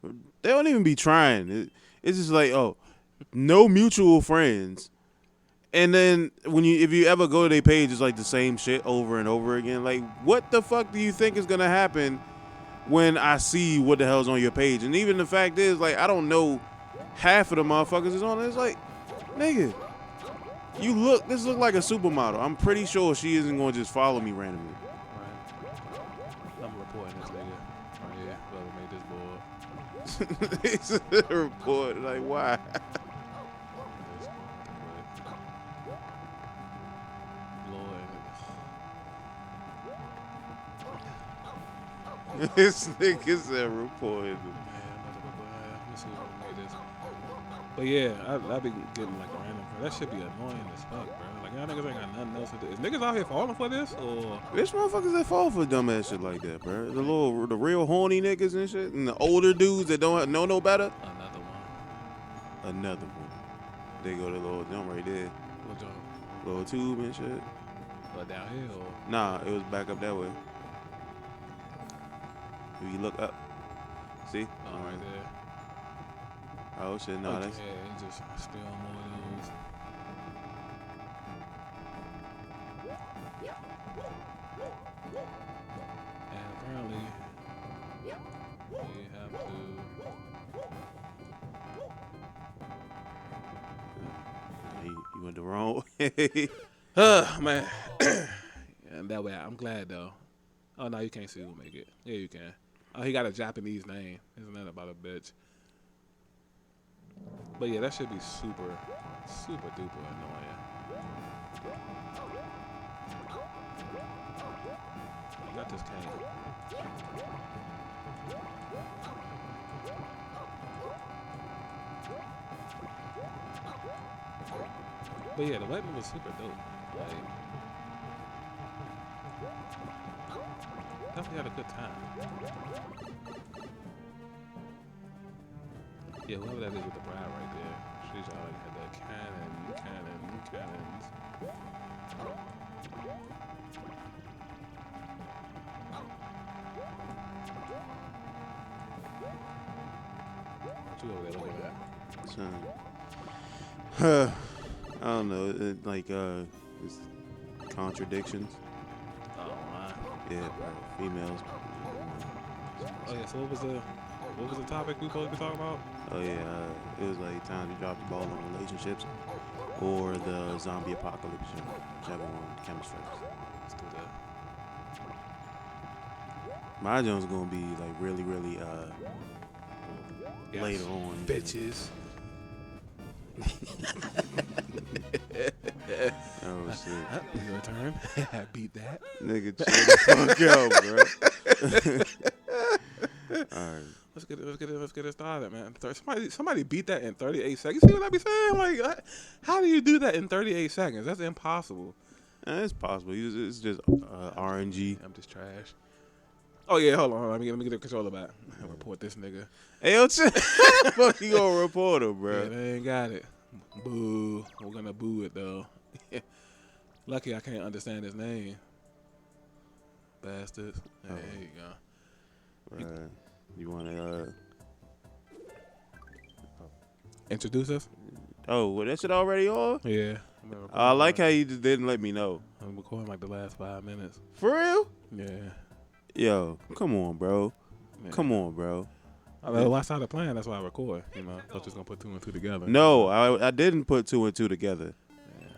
They don't even be trying. It's just like, oh, no mutual friends. And then if you ever go to their page, it's like the same shit over and over again. Like, what the fuck do you think is gonna happen when I see what the hell's on your page? And even the fact is, like, I don't know half of the motherfuckers is on it. It's like, nigga, this look like a supermodel. I'm pretty sure she isn't gonna just follow me randomly. Right. I'm reporting this nigga. Right here. Whoever made this board. It's a report. Like, why? This nigga said reported. But yeah, I be getting like random. That should be annoying as fuck, bro. Like y'all niggas ain't got nothing else to do. Is niggas out here falling for this or? There's motherfuckers that fall for dumbass shit like that, bro. The real horny niggas and shit, and the older dudes that don't know no better. Another one. They go to the little jump right there. What jump? Little tube and shit. What, down here or? Nah, it was back up that way. If you look up, see? Oh, right there. Oh shit, no, that's. Yeah, he just spill more of those. And apparently, we have to. You went the wrong way. Man. And that way, I'm glad though. Oh no, you can't see who make it. Yeah, you can. Oh, he got a Japanese name. Isn't that about a bitch? But yeah, that should be super, super duper annoying. You got this cane. But yeah, the weapon was super dope. Like, definitely had a good time. Yeah, whoever that is with the bride right there. She's already had that cannons. What you over there looking at? I don't know. It's contradictions. Oh my. Yeah, bro. Females. Oh yeah. So what was the topic we supposed to be talking about? Oh yeah, it was like time to drop the ball on relationships or the zombie apocalypse. Whichever one comes first. Let's do that. My Jones gonna be like really Yes. later on. Bitches. Oh shit. Your turn. Beat that. Nigga, chill the fuck out, bro. All right. Let's get it started, man. Somebody beat that in 38 seconds. See what I be saying? Like, how do you do that in 38 seconds? That's impossible. It's possible. It's just RNG. I'm just trash. Oh yeah, hold on. Let me get the controller back. I'll report this nigga. Hey, yo, chill. How the fuck you gonna report him, bro? Yeah, they ain't got it. Boo. We're gonna boo it though. Lucky I can't understand his name. Bastards. There you go. Right. You wanna introduce us? Oh, well, that shit already on? Yeah. I like how you just didn't let me know. I'm recording like the last 5 minutes. For real? Yeah. Yo, come on, bro. Yeah. Come on, bro. Well, I started playing. That's why I record. You know, I was just gonna put 2 and 2 together. No, I didn't put 2 and 2 together. Yeah.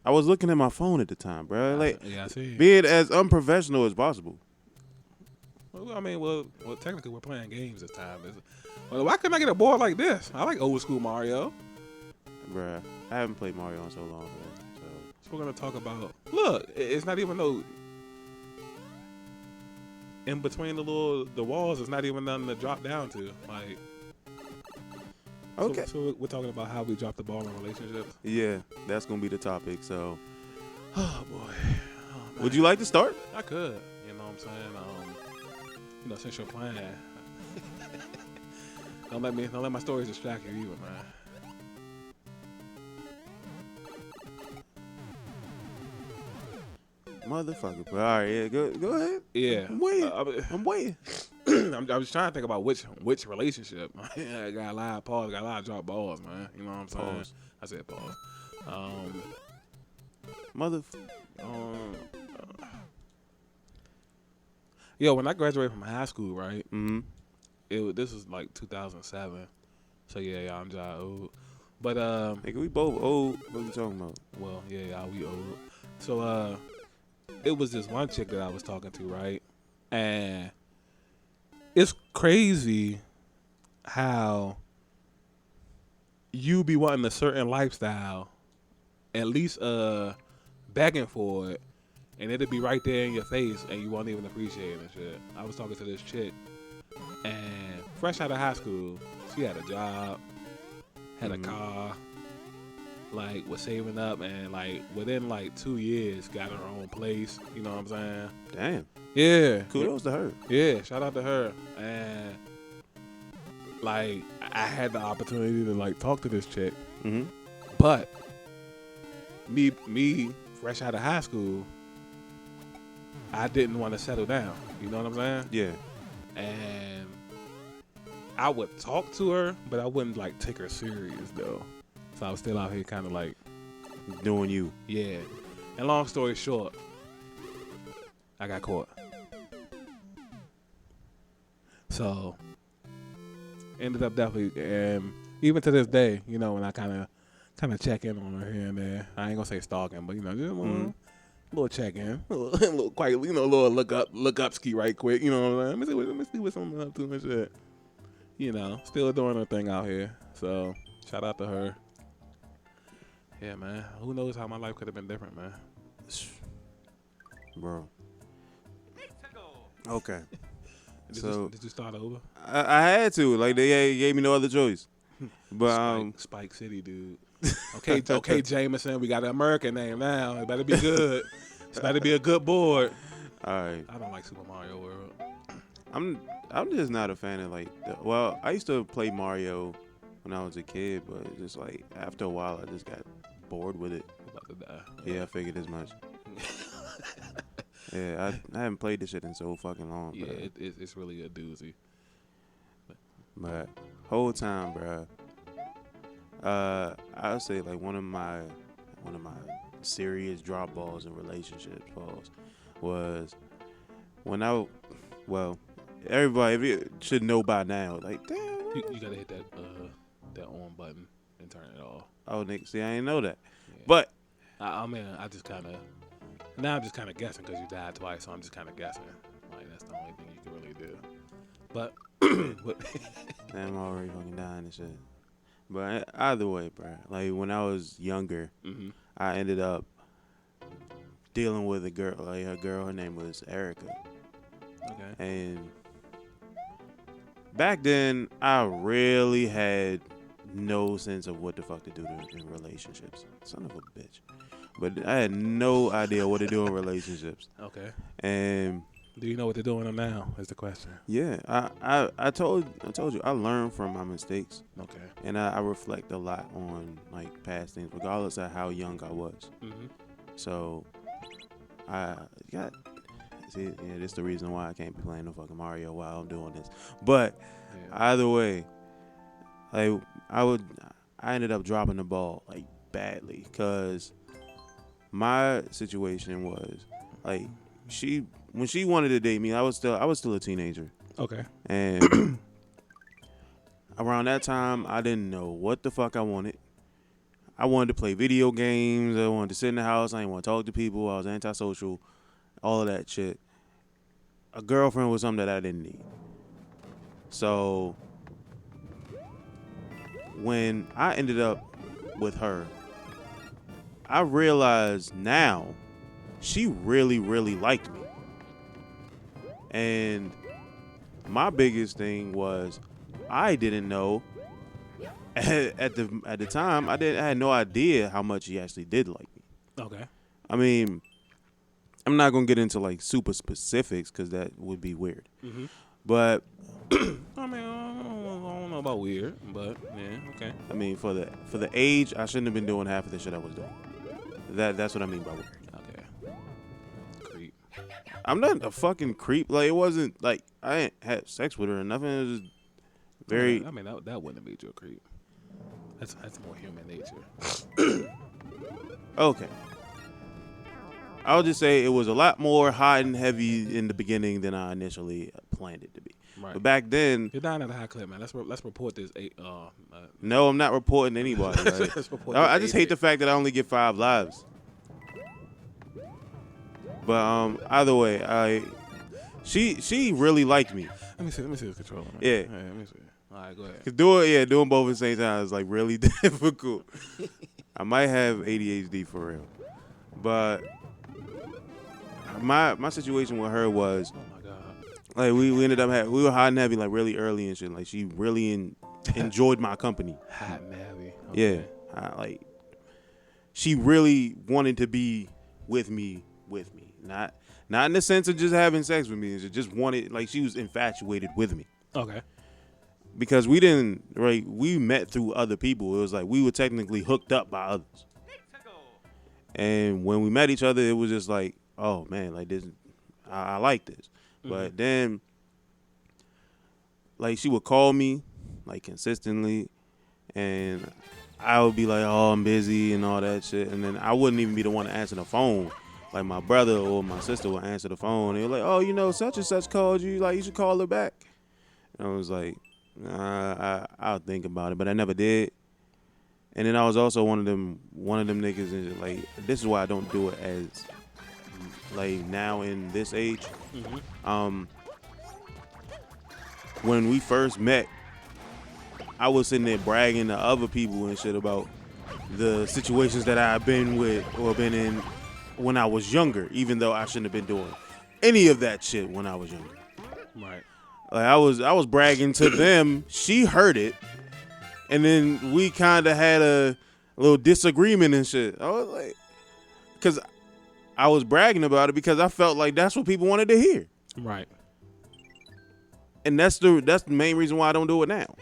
I was looking at my phone at the time, bro. Like, yeah, I see. being as unprofessional as possible. Well, I mean, technically we're playing games this time. Well, why couldn't I get a board like this? I like old school Mario. Bruh, I haven't played Mario in so long, bro. So we're gonna talk about. Look, it's not even no. In between the walls, it's not even nothing to drop down to. Like. Okay. So we're talking about how we drop the ball in relationships. Yeah, that's gonna be the topic. So. Oh boy. Oh, would you like to start? I could. You know what I'm saying? Since you're playing, don't let my stories distract you either, man. Motherfucker, bro. All right, yeah, go ahead. Yeah. I'm waiting. I'm waiting. I was trying to think about which relationship. I got a lot of pause, got a lot of drop balls, man. You know what I'm saying? Pause. I said pause. Yo, when I graduated from high school, right? Mm-hmm. This was like 2007. So yeah, I'm just old. But Nigga, we both old. What you talking about? well, yeah, we old. So it was this one chick that I was talking to, right? And it's crazy how you be wanting a certain lifestyle, at least begging for it, and it'll be right there in your face, and you won't even appreciate it and shit. I was talking to this chick, and fresh out of high school, she had a job, had a car, like was saving up, and like within like 2 years got her own place. You know what I'm saying? Damn. Yeah. Kudos to her. Yeah, shout out to her. And like I had the opportunity to like talk to this chick, Mm-hmm. but me fresh out of high school, I didn't want to settle down. You know what I'm saying? Yeah. And I would talk to her, but I wouldn't like take her serious though. So I was still out here kind of like, Doing you. yeah. And long story short, I got caught. So ended up definitely, and even to this day, you know, when I kind of check in on her here and there, I ain't gonna say stalking, but you know, just a little check in, a little quiet, you know, a little look up ski right quick, you know what I'm saying? Let me see what someone's up to and shit. You know, still doing her thing out here. So shout out to her. Yeah, man. Who knows how my life could have been different, man. Bro. Okay. Did you start over? I had to. Like, they gave me no other choice. But Spike City, dude. Okay, Jameson. We got an American name now. It better be good. It better be a good board. all right. I don't like Super Mario World. I'm just not a fan of like. Well, I used to play Mario when I was a kid, but it's just like after a while, I just got bored with it. About to die. Yeah, I figured as much. Yeah, I haven't played this shit in so fucking long. Yeah, Bro. it's really a doozy. But whole time, bro. I would say like one of my serious drop balls in relationships was when everybody should know by now. Like, damn. You gotta hit that on button and turn it off. Oh, nigga, see, I ain't know that. Yeah. But I mean, I'm just kind of guessing because you died twice, so I'm just kind of guessing. Like that's the only thing you can really do. But I'm already fucking dying and shit. But either way, bro. Like when I was younger, I ended up dealing with a girl. Like her name was Erica. Okay. And back then, I really had no sense of what the fuck to do in relationships. Son of a bitch. But I had no idea what to do in relationships. Okay. And do you know what they're doing them now? Is the question. yeah, I told you I learned from my mistakes. Okay. And I reflect a lot on like past things, regardless of how young I was. So this is the reason why I can't be playing no fucking Mario while I'm doing this. But either way, like I ended up dropping the ball like badly because my situation was like when she wanted to date me, I was still a teenager. Okay. And around that time, I didn't know what the fuck I wanted. I wanted to play video games. I wanted to sit in the house. I didn't want to talk to people. I was antisocial. All of that shit. A girlfriend was something that I didn't need. So when I ended up with her, I realized now she really, really liked me. And my biggest thing was I didn't know at the time I had no idea how much she actually did like me. Okay. I mean, I'm not gonna get into like super specifics because that would be weird. But I mean, I don't know about weird, but yeah, okay. I mean, for the age, I shouldn't have been doing half of the shit I was doing. That's what I mean by weird. Okay. Creep. I'm not a fucking creep. Like, it wasn't like I ain't had sex with her or nothing. It was just very. I mean, that wouldn't have made you a creep. That's more human nature. Okay. I'll just say it was a lot more hot and heavy in the beginning than I initially planned it to be. Right. But back then, You're dying at a high clip, man. Let's report this. no, I'm not reporting anybody. Like, Let's report I this just hate the fact that I only get 5 lives. But either way, she really liked me. Let me see this controller, man. Yeah. Let me see. All right, go ahead. Cause doing both at the same time is like really difficult. I might have ADHD for real, but my situation with her was Oh my god. like we ended up we were hot and heavy like really early and shit. Like she really enjoyed my company. Hot and heavy. Okay. Yeah, like she really wanted to be with me, not in the sense of just having sex with me. She just wanted, like, she was infatuated with me. Okay. Because we met through other people. It was like we were technically hooked up by others. And when we met each other, it was just like, oh man, like this, I like this. Mm-hmm. But then, like, she would call me, like, consistently, and I would be like, oh, I'm busy and all that shit. And then I wouldn't even be the one to answer the phone. Like, my brother or my sister would answer the phone. And they were like, oh, you know, such and such called you. Like, you should call her back. And I was like, I'll think about it. But I never did. And then I was also one of them niggas. And like, this is why I don't do it as, like, now in this age. Mm-hmm. When we first met, I was sitting there bragging to other people and shit about the situations that I've been with or been in when I was younger, even though I shouldn't have been doing any of that shit when I was younger. Right. Like, I was bragging to them. She heard it, and then we kind of had a little disagreement and shit. I was like, because I was bragging about it because I felt like that's what people wanted to hear. Right. And that's the main reason why I don't do it now.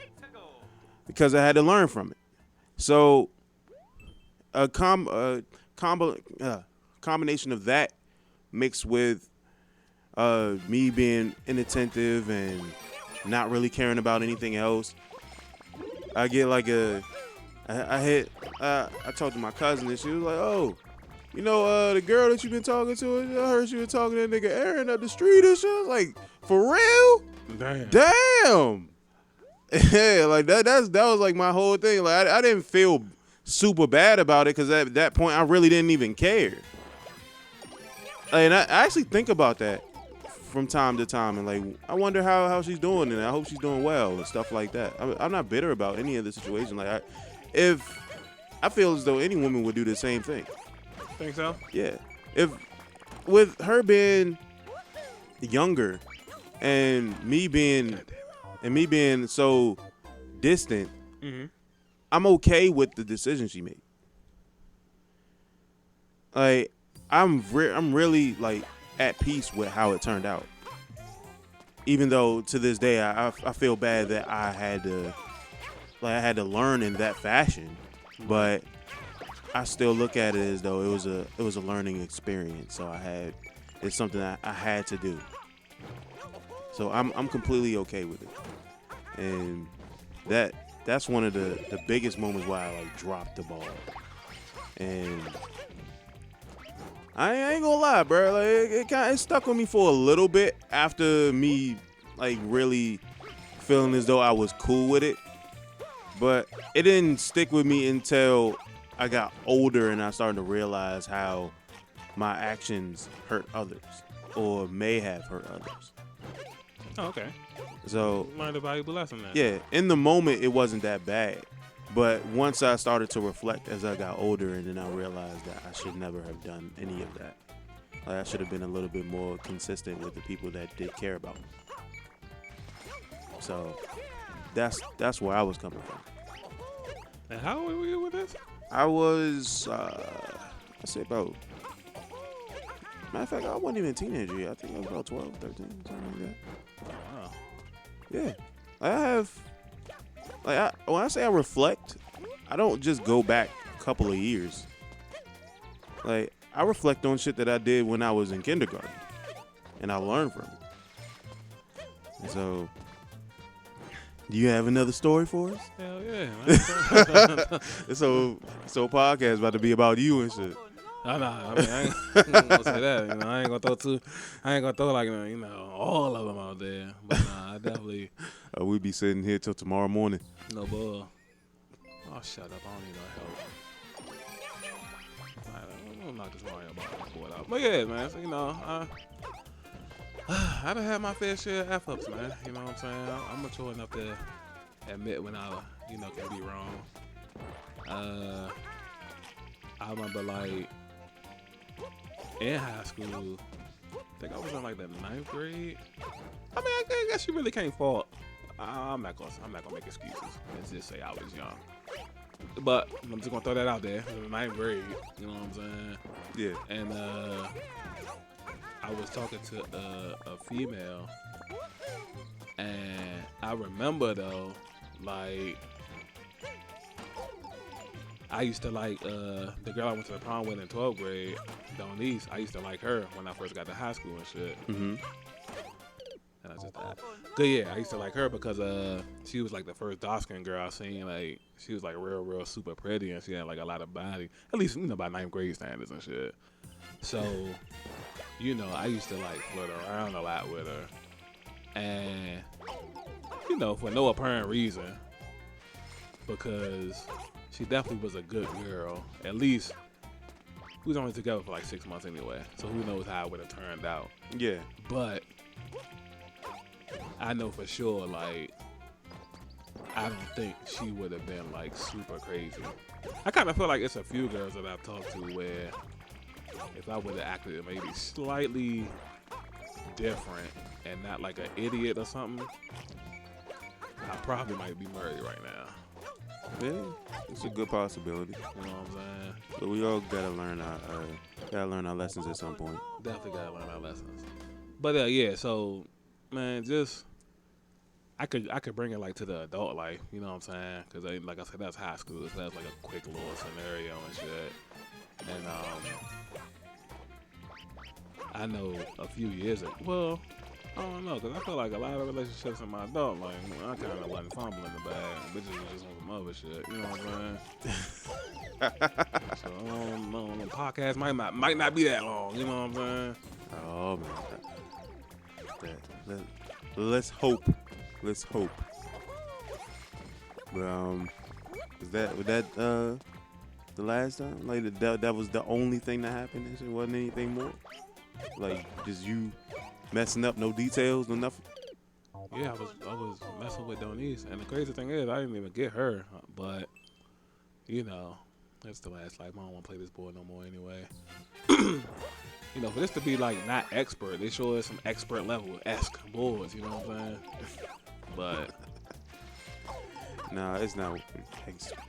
Because I had to learn from it. So a combination of that mixed with me being inattentive and not really caring about anything else, I get like I talked to my cousin and she was like, oh, you know, the girl that you've been talking to, I heard you were talking to that nigga Aaron up the street and shit. I was like, for real? Damn. Yeah, like that was like my whole thing. Like I didn't feel super bad about it because at that point I really didn't even care. And I actually think about that from time to time, and like I wonder how she's doing, and I hope she's doing well and stuff like that. I'm not bitter about any of the situation. Like if I feel as though any woman would do the same thing. Think so? Yeah. If with her being younger and me being so distant, mm-hmm. I'm okay with the decision she made. Like I'm really like at peace with how it turned out. Even though to this day I feel bad that I had to learn in that fashion, but I still look at it as though it was a learning experience. So it's something that I had to do. So I'm completely okay with it. And that's one of the biggest moments why I like dropped the ball. And I ain't gonna lie, bro. Like it stuck with me for a little bit after me like really feeling as though I was cool with it. But it didn't stick with me until I got older and I started to realize how my actions hurt others or may have hurt others. Oh, okay. So learned a valuable lesson then. Yeah, in the moment it wasn't that bad, but once I started to reflect as I got older, and then I realized that I should never have done any of that. Like I should have been a little bit more consistent with the people that did care about me. So that's where I was coming from. And how old were you with this? I was, I say about. Matter of fact, I wasn't even a teenager yet. I think I was about 12, 13, something like that. Wow. Yeah. I have, when I say I reflect, I don't just go back a couple of years. Like, I reflect on shit that I did when I was in kindergarten. and I learn from it. And so, do you have another story for us? Hell yeah, man. So podcast about to be about you and shit. I mean, I ain't gonna say that. You know, I ain't gonna throw like all of them out there. But nah, I definitely We'd be sitting here till tomorrow morning. no bull. Oh, shut up! I don't need no help. Alright, I'm not this Mario board out. But yeah, man. So, I done had my fair share of F ups, man. You know what I'm saying? I'm mature enough to admit when I, can be wrong. I remember like in high school, I think I was in like the 9th grade. I mean, I guess you really can't fault. I'm not gonna make excuses. Let's just say I was young. But I'm just gonna throw that out there. In the 9th grade, you know what I'm saying? Yeah. And I was talking to a female, and I remember though, like, I used to like the girl I went to the prom with in 12th grade, Donise. I used to like her when I first got to high school and shit. Mm-hmm. And I just thought, good, yeah, I used to like her because she was like the first dark skinned girl I seen. Like, she was like real super pretty, and she had like a lot of body, at least by 9th grade standards and shit. So, I used to like flirt around a lot with her, and for no apparent reason, because she definitely was a good girl. At least we was only together for like 6 months anyway, so who knows how it would have turned out. Yeah. But I know for sure, like, I don't think she would have been like super crazy. I kind of feel like it's a few girls that I've talked to where if I would have acted maybe slightly different and not like an idiot or something, I probably might be married right now. Yeah, it's a good possibility. You know what I'm saying? But we all gotta learn our lessons at some point. Definitely gotta learn our lessons. But yeah, so man, just I could bring it like to the adult life. You know what I'm saying? Because like I said, that's high school. So that's like a quick little scenario and shit. And I know a few years ago. Well, I don't know, because I feel like a lot of relationships in my adult life, I kind of wasn't fumbling the bag. Bitches was just on some other shit. You know what I'm saying? So I don't know. The podcast might not be that long. You know what I'm saying? Oh man. Let's hope. Let's hope. But was that the last time? Like that was the only thing that happened? It wasn't anything more? Like just you messing up, no details, no nothing? Yeah, I was messing with Donise, and the crazy thing is I didn't even get her, but that's the last life. I don't want to play this board no more anyway. For this to be like not expert, they show us some expert level-esque boards. You know what I'm saying? But nah, it's not.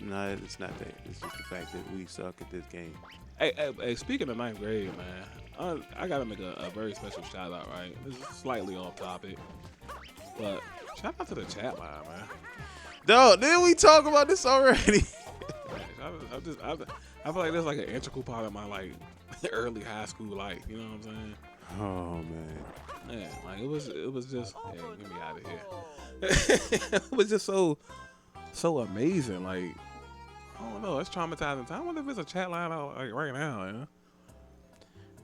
Nah, it's not that. It's just the fact that we suck at this game. Hey, speaking of 9th grade, man, I gotta make a very special shout out, right? This is slightly off topic, but shout out to the chat line, man. Dog, didn't we talk about this already? I feel like that's like an integral part of my like early high school life. You know what I'm saying? Oh man. Yeah, like it was just get me out of here. It was just so amazing. Like, I don't know, it's traumatizing. I wonder if it's a chat line out like right now.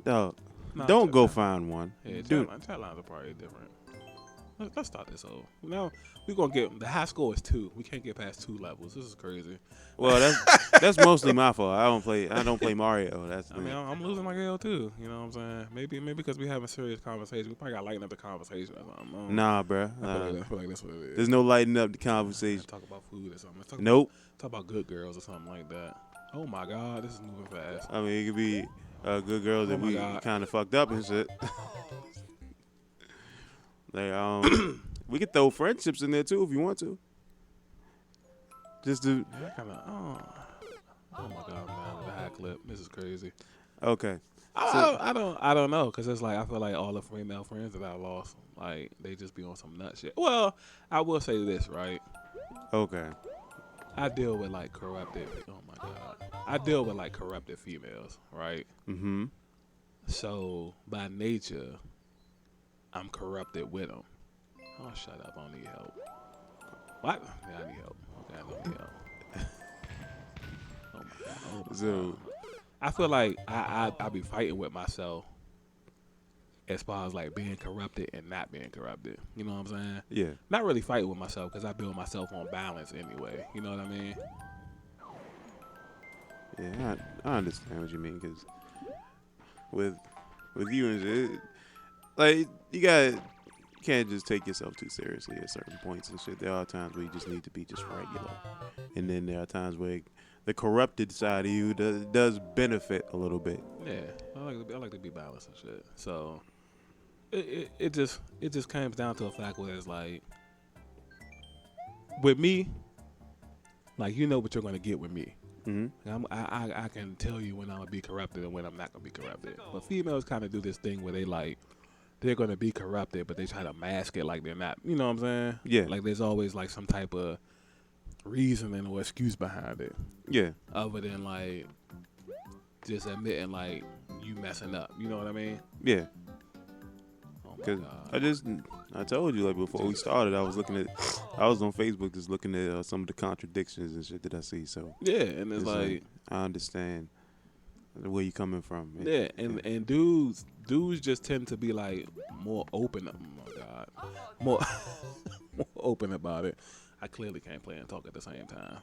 Dog, Nah, don't go find one. Yeah, Dude. chat lines are probably different. Let's start this over. Now we're gonna get the high score is 2. We can't get past 2 levels. This is crazy. Well, that's mostly my fault. I don't play Mario. That's I'm losing my L too. You know what I'm saying? Maybe because we having serious conversation. We probably gotta lighten up the conversation or something. Nah, bruh. I feel like that's what it is. There's no lighting up the conversation. Talk about food or something. Let's talk Nope. talk about good girls or something like that. Oh my God, this is moving fast. I mean, it could be good girls that we kind of fucked up and shit. Like, we could throw friendships in there too if you want to. Just to. Yeah, oh my God, man, the high clip. This is crazy. Okay. I don't know, because it's like I feel like all the female friends that I lost, like they just be on some nut shit. Well, I will say this, right? Okay. I deal with like corrupted. Oh my God, I deal with like corrupted females, right? Mm-hmm. So by nature, I'm corrupted with them. Oh, shut up! I don't need help. What? Yeah, I need help. Okay, I don't need help. Oh my god. Oh my So god. I feel like I be fighting with myself as far as like being corrupted and not being corrupted. You know what I'm saying? yeah, Not really fighting with myself because I build myself on balance anyway. You know what I mean? yeah, I understand what you mean because with you and shit, like you can't just take yourself too seriously at certain points and shit. There are times where you just need to be just regular, and then there are times where the corrupted side of you does benefit a little bit. Yeah, I like to be balanced and shit. So it just comes down to a fact where it's like with me, like you know what you're gonna get with me. Mm-hmm. I can tell you when I'm gonna be corrupted and when I'm not gonna be corrupted. But females kind of do this thing where they're gonna be corrupted, but they try to mask it like they're not. You know what I'm saying? Yeah. Like there's always like some type of reasoning or excuse behind it, Yeah, other than like just admitting like you messing up. You know what I mean? yeah. Oh my Cause god. I told you like before we started, I was on Facebook just looking at some of the contradictions and shit that I see. So Yeah, and it's like I understand where you coming from. yeah, and dudes just tend to be like more open. Oh my god, more more open about it. I clearly can't play and talk at the same time.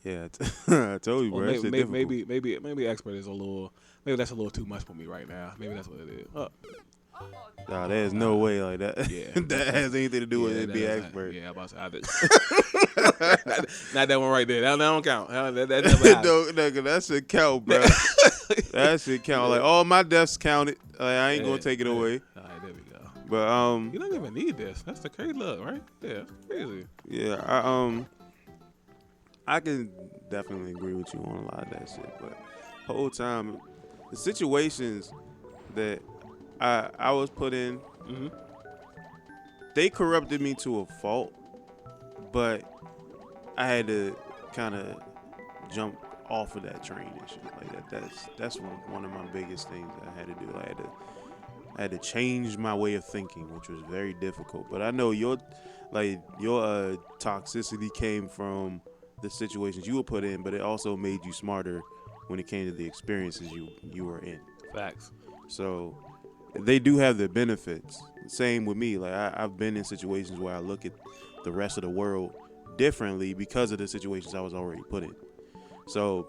Yeah, I told you, bro. Well, that shit difficult. maybe expert is a little. Maybe that's a little too much for me right now. Maybe that's what it is. Nah, there's no way like that. Yeah. That has anything to do with it that being is expert. Yeah, I'm about to say not that one right there. That don't count. That never happened. No, nigga, that should count, bro. That should count. Like all my deaths counted. Like I ain't gonna take it away. All right, there we go. But You don't even need this. That's the crazy look, right? Yeah, that's crazy. yeah, I can definitely agree with you on a lot of that shit. But the whole time, the situations that I was put in, Mm-hmm. they corrupted me to a fault, but I had to kind of jump off of that train and shit like that. That's one of my biggest things that I had to do. I had to change my way of thinking, which was very difficult. But I know your toxicity came from the situations you were put in, but it also made you smarter when it came to the experiences you were in. Facts. So they do have their benefits. Same with me. Like I've been in situations where I look at the rest of the world differently because of the situations I was already put in. So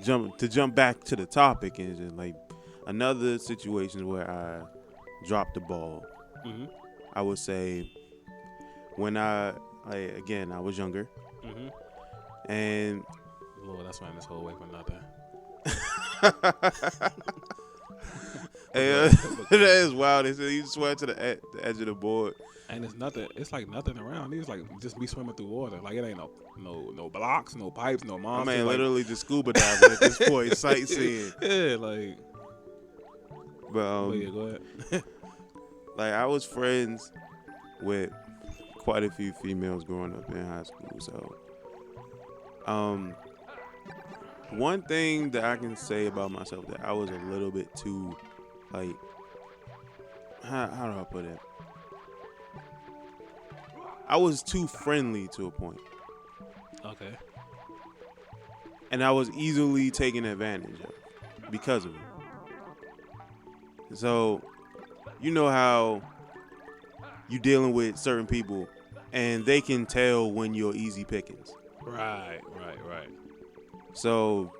jump back to the topic and just like another situation where I dropped the ball. Mm-hmm. I would say when I was younger, Mm-hmm. and Lord, that's why this whole way for nothing. that is wild. They said you swear to the edge of the board. And it's nothing. It's like nothing around. It's like just me swimming through water. Like it ain't no blocks, no pipes, no My monsters. man like, literally just scuba diving at this point, sightseeing. Yeah, like. But Yeah, go ahead. like I was friends with quite a few females growing up in high school. So, one thing that I can say about myself that I was a little bit too, like, how do I put it? I was too friendly to a point, Okay. and I was easily taken advantage of because of it. So, you know how you dealing with certain people, and they can tell when you're easy pickings. Right. So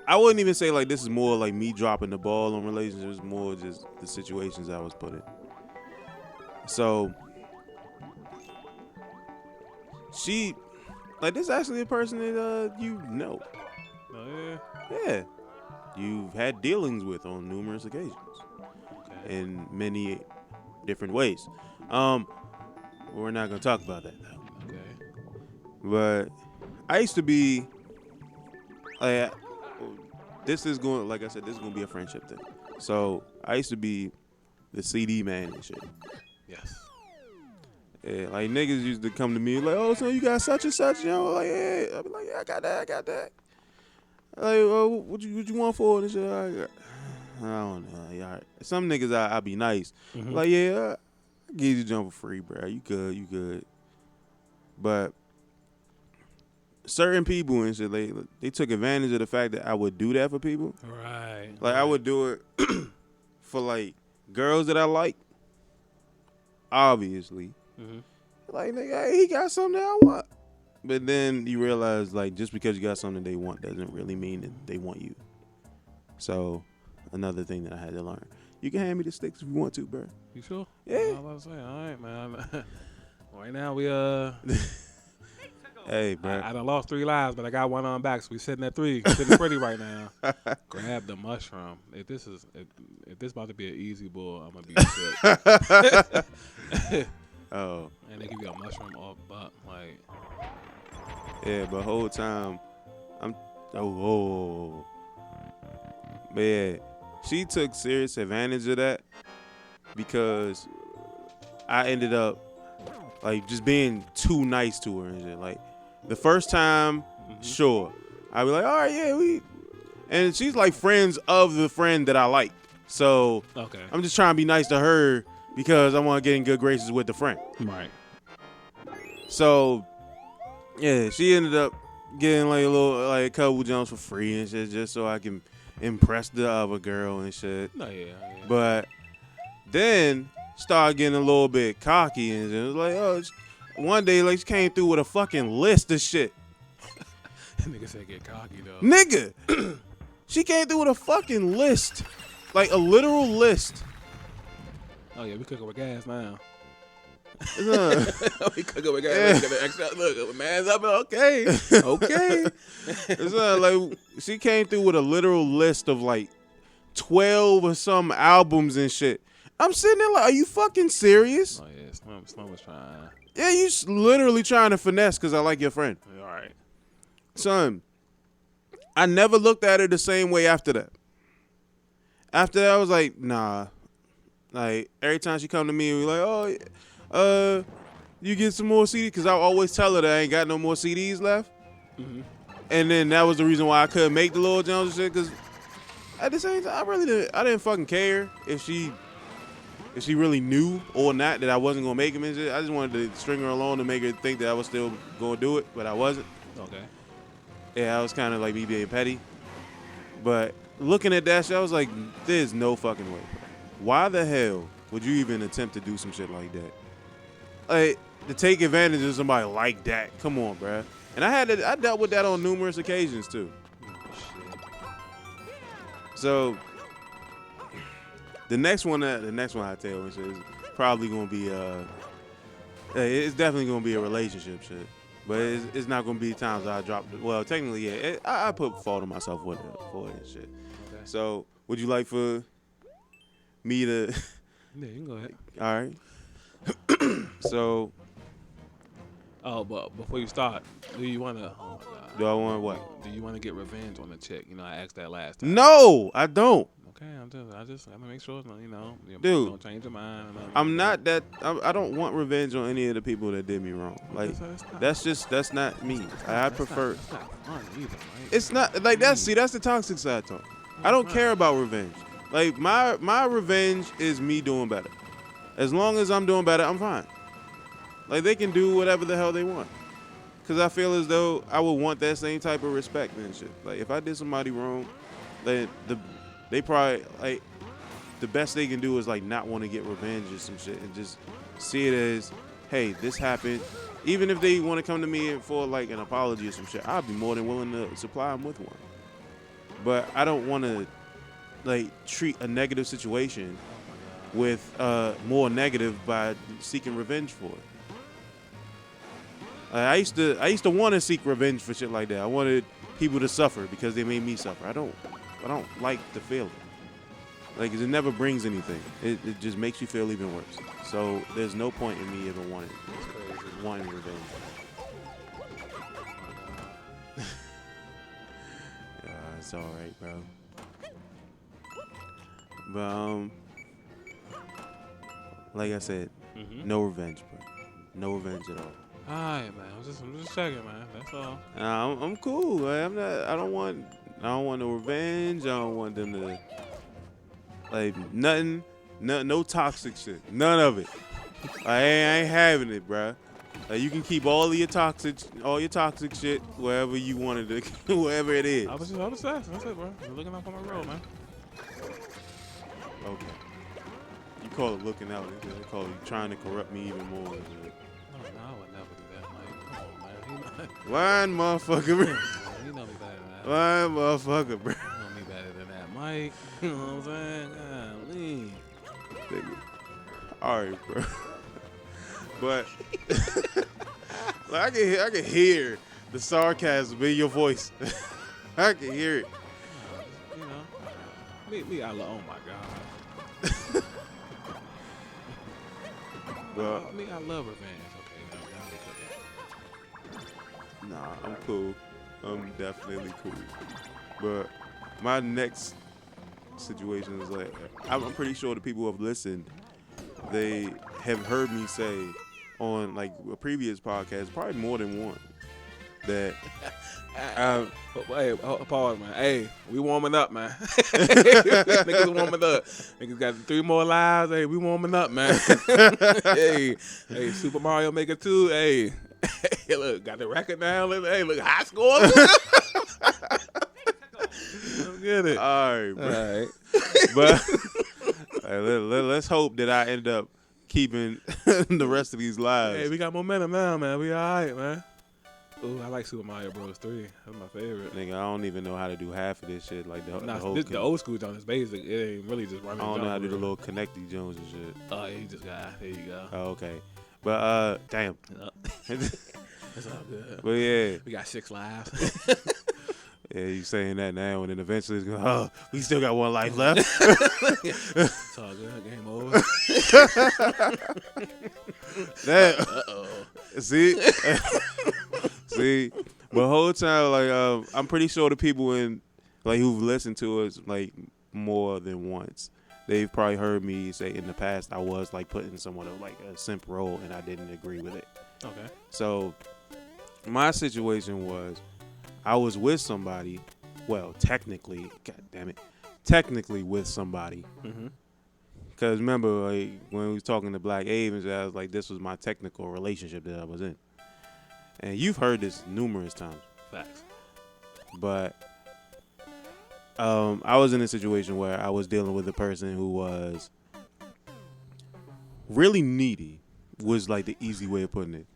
I wouldn't even say like this is more like me dropping the ball on relationships, more just the situations I was put in. So she, like, this is actually a person that you know. Oh Yeah. You've had dealings with on numerous occasions yeah. Okay. in many different ways. We're not gonna talk about that though. Okay. But I used to be like, this is going, like I said, this is gonna be a friendship thing. So I used to be the CD man and shit. Yes. Yeah, like niggas used to come to me like, oh, so you got such and such, you know? Like, yeah, I'd be like, yeah, I got that. Like, oh, what you want for it? And shit. I don't know. Yeah, some niggas I be nice. Mhm. Like, yeah, I give you jump for free, bro. You good. But certain people and shit, they took advantage of the fact that I would do that for people. Right. Like, I would do it for, like, girls that I like, obviously. Mhm. Like, nigga, hey, he got something that I want. But then you realize, like, just because you got something they want doesn't really mean that they want you. So, another thing that I had to learn. You can hand me the sticks if you want to, bro. You sure? Yeah. I was about to say, all right, man. Right now we Hey, bro. I done lost 3 lives, but I got one on back, so we sitting at 3. Sitting pretty right now. Grab the mushroom. If this about to be an easy bowl, I'm gonna be sick. Oh. And they give you a mushroom off buck, like. Yeah, but whole time, But yeah, she took serious advantage of that because I ended up, like, just being too nice to her and shit. Like, the first time, sure. I'd be like, all right, yeah, and she's like friends of the friend that I like. So, Okay. I'm just trying to be nice to her because I want to get in good graces with the friend. Right. So, yeah, she ended up getting like a couple jumps for free and shit just so I can impress the other girl and shit. No, yeah. But then started getting a little bit cocky and it was like, oh, one day like she came through with a fucking list of shit. Nigga said get cocky though. Nigga, she came through with a fucking list, like a literal list. Oh yeah, we cooking with gas now. Uh, We cooking with gas. Yeah. Look, man's up. Okay. It's like she came through with a literal list of like 12 or some albums and shit. I'm sitting there like, are you fucking serious? Oh yeah, Slum was trying. Yeah, you literally trying to finesse because I like your friend. All right. Son, I never looked at her the same way after that. After that, I was like, nah. Like, every time she come to me and be like, oh, you get some more CDs? Because I always tell her that I ain't got no more CDs left. Mm-hmm. And then that was the reason why I couldn't make the Lil Jones and shit. Because at the same time, I didn't fucking care if she really knew or not that I wasn't going to make him and shit. I just wanted to string her along to make her think that I was still going to do it, but I wasn't. Okay. Yeah, I was kind of like me being petty. But looking at that shit, I was like, there's no fucking way. Why the hell would you even attempt to do some shit like that? Like, to take advantage of somebody like that. Come on, bruh. And I dealt with that on numerous occasions, too. So, the next one I tell you is probably going to be, it's definitely going to be a relationship shit. But it's not going to be times I drop it. Well, technically, yeah. I put fault on myself for it and shit. Okay. So, would you like for me to... Yeah, you can go ahead. All right. So... Oh, but before you start, do you want to... Oh, my God. Do I want what? Do you want to get revenge on the chick? You know, I asked that last time. No, I don't. Okay, I just want to make sure, you know, you Dude, don't change your mind. I'm not that. I don't want revenge on any of the people that did me wrong. Like, that's not me. I prefer. It's not fun either, right? It's not like that's. See, that's the toxic side talk. I don't care about revenge. Like my revenge is me doing better. As long as I'm doing better, I'm fine. Like they can do whatever the hell they want. Cause I feel as though I would want that same type of respect and shit. Like if I did somebody wrong, then they probably like the best they can do is like not want to get revenge or some shit and just see it as, hey, this happened. Even if they want to come to me for like an apology or some shit, I'd be more than willing to supply them with one. But I don't want to like treat a negative situation with more negative by seeking revenge for it. I used to want to seek revenge for shit like that. I wanted people to suffer because they made me suffer. I don't like the feeling. Like it never brings anything. It just makes you feel even worse. So there's no point in me even wanting revenge. It's all right, bro. But like I said, no revenge, bro. No revenge at all. All right, man. I'm just checking, man. That's all. I'm cool. Like, I don't want no revenge. I don't want them to Like nothing, no toxic shit. None of it. I ain't having it, bruh. You can keep all your toxic shit wherever you wanted to, wherever it is. I was saying, that's it, bro. You're looking up on the road, man. Okay. You call it looking out. They call it trying to corrupt me even more. No, I would never do that, Mike. Come on, man. Lying motherfucker. You know me better than that. Lying motherfucker, bro. You know me better than that, Mike. You know what I'm saying? Golly. All right, bro. But like, I can hear the sarcasm in your voice. I can hear it. You know, me, I love. Oh my God. Well, me, I love revenge. Okay, nah, I'm cool. I'm definitely cool. But my next situation is like, I'm pretty sure the people who have listened, they have heard me say on like a previous podcast, probably more than one, that hey, pause, man. Hey, we warming up, man. Niggas warming up. Niggas got 3 more lives. Hey, we warming up, man. hey, Super Mario Maker 2. Hey, look, got the record now. Hey, look, high score. Let's get it. all right, bro. All right. But let's hope that I end up keeping the rest of these lives. Hey, we got momentum now, man. We all right, man. Ooh, I like Super Mario Bros. 3. That's my favorite. Nigga, I don't even know how to do half of this shit. Like the whole. The old school joint is basic. It ain't really just running. I don't know how to do the little connecty Jones and shit. Oh, yeah, you just got. There you go. Oh, okay. But damn. It's all good. But yeah. We got 6 lives. Yeah, you saying that now, and then eventually it's going, we still got 1 life left. It's all good. Game over. Uh-oh. See? See? But the whole time, like, I'm pretty sure the people who've listened to us, like, more than once, they've probably heard me say in the past I was, like, putting someone of, like, a simp role, and I didn't agree with it. Okay. So, my situation was, I was with somebody, well, technically with somebody. Mm-hmm. Because remember, like, when we was talking to Black Avens, I was like, this was my technical relationship that I was in. And you've heard this numerous times. Facts. But I was in a situation where I was dealing with a person who was really needy, was like the easy way of putting it.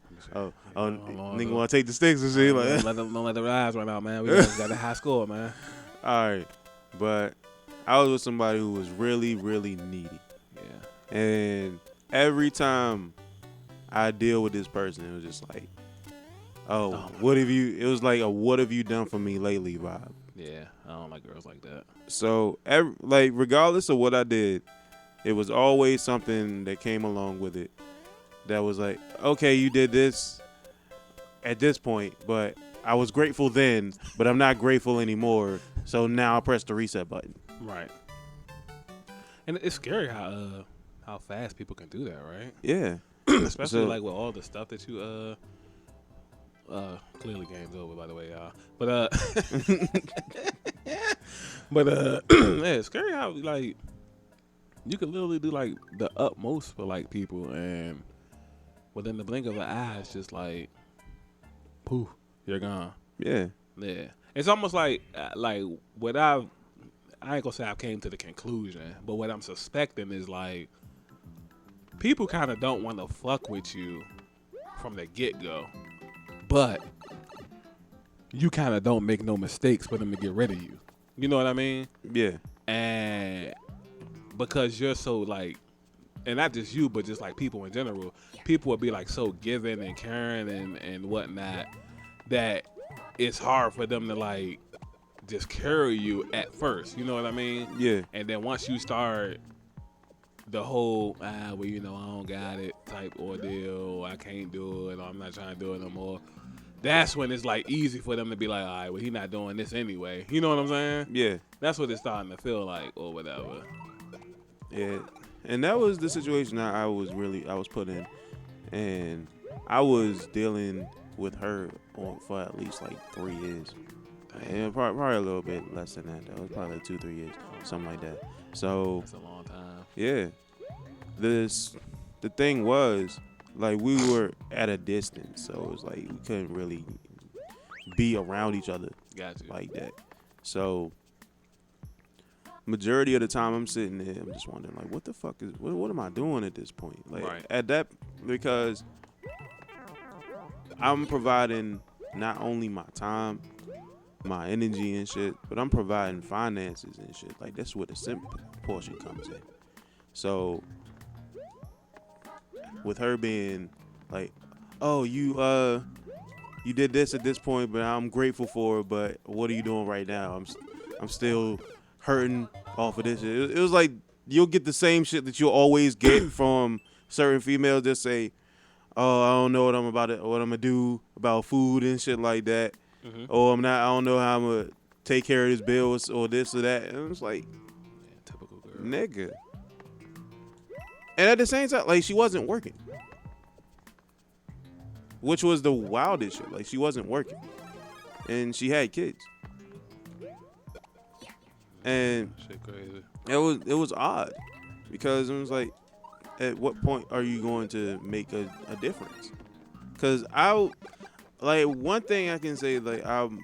Nigga want to take the sticks and shit. Like, don't let the rise run out, man. We got a high score, man. All right. But I was with somebody who was really, really needy. Yeah. And every time I deal with this person, it was just like, it was like a what have you done for me lately vibe. Yeah, I don't like girls like that. So, regardless of what I did, it was always something that came along with it that was like, okay, you did this at this point, but I was grateful then, but I'm not grateful anymore. So now I press the reset button. Right. And it's scary how fast people can do that, right? Yeah. Especially like with all the stuff that you clearly game's over, by the way, y'all. But yeah, it's scary how like you can literally do like the utmost for like people, and within the blink of an eye, it's just like, poof, you're gone. Yeah. Yeah. It's almost like what I ain't gonna say I came to the conclusion, but what I'm suspecting is like people kind of don't want to fuck with you from the get-go, but you kind of don't make no mistakes for them to get rid of you. You know what I mean? Yeah. And because you're so like, and not just you, but just like people in general, people will be like so giving and caring and whatnot that it's hard for them to like just carry you at first. You know what I mean? Yeah. And then once you start the whole, well, you know, I don't got it type ordeal, I can't do it, or I'm not trying to do it no more. That's when it's like easy for them to be like, all right, well, he not doing this anyway. You know what I'm saying? Yeah. That's what it's starting to feel like, or whatever. Yeah. And that was the situation I was put in. And I was dealing with her for at least like 3 years. Yeah, probably a little bit less than that though. It was probably like 2-3 years, something like that. So That's a long time. yeah, the thing was like we were at a distance, so it was like we couldn't really be around each other Got you. like that. So majority of the time I'm sitting there, I'm just wondering like, what the fuck is what am I doing at this point? Like Right. at that because I'm providing not only my time, my energy and shit, but I'm providing finances and shit. Like that's where the simp portion comes in. So with her being like, oh, you did this at this point, but I'm grateful for it. But what are you doing right now? I'm still hurting off of this. It was like you'll get the same shit that you'll always get from certain females that say, oh, I don't know what I'm gonna do about food and shit like that. Mm-hmm. Oh, I don't know how I'm gonna take care of this bill or this or that. And it's like, Yeah, typical girl. nigga. And at the same time, like she wasn't working, which was the wildest shit. Like she wasn't working, and she had kids, and Shit crazy. it was odd because it was like, at what point are you going to make a difference? Because like one thing I can say, like I'm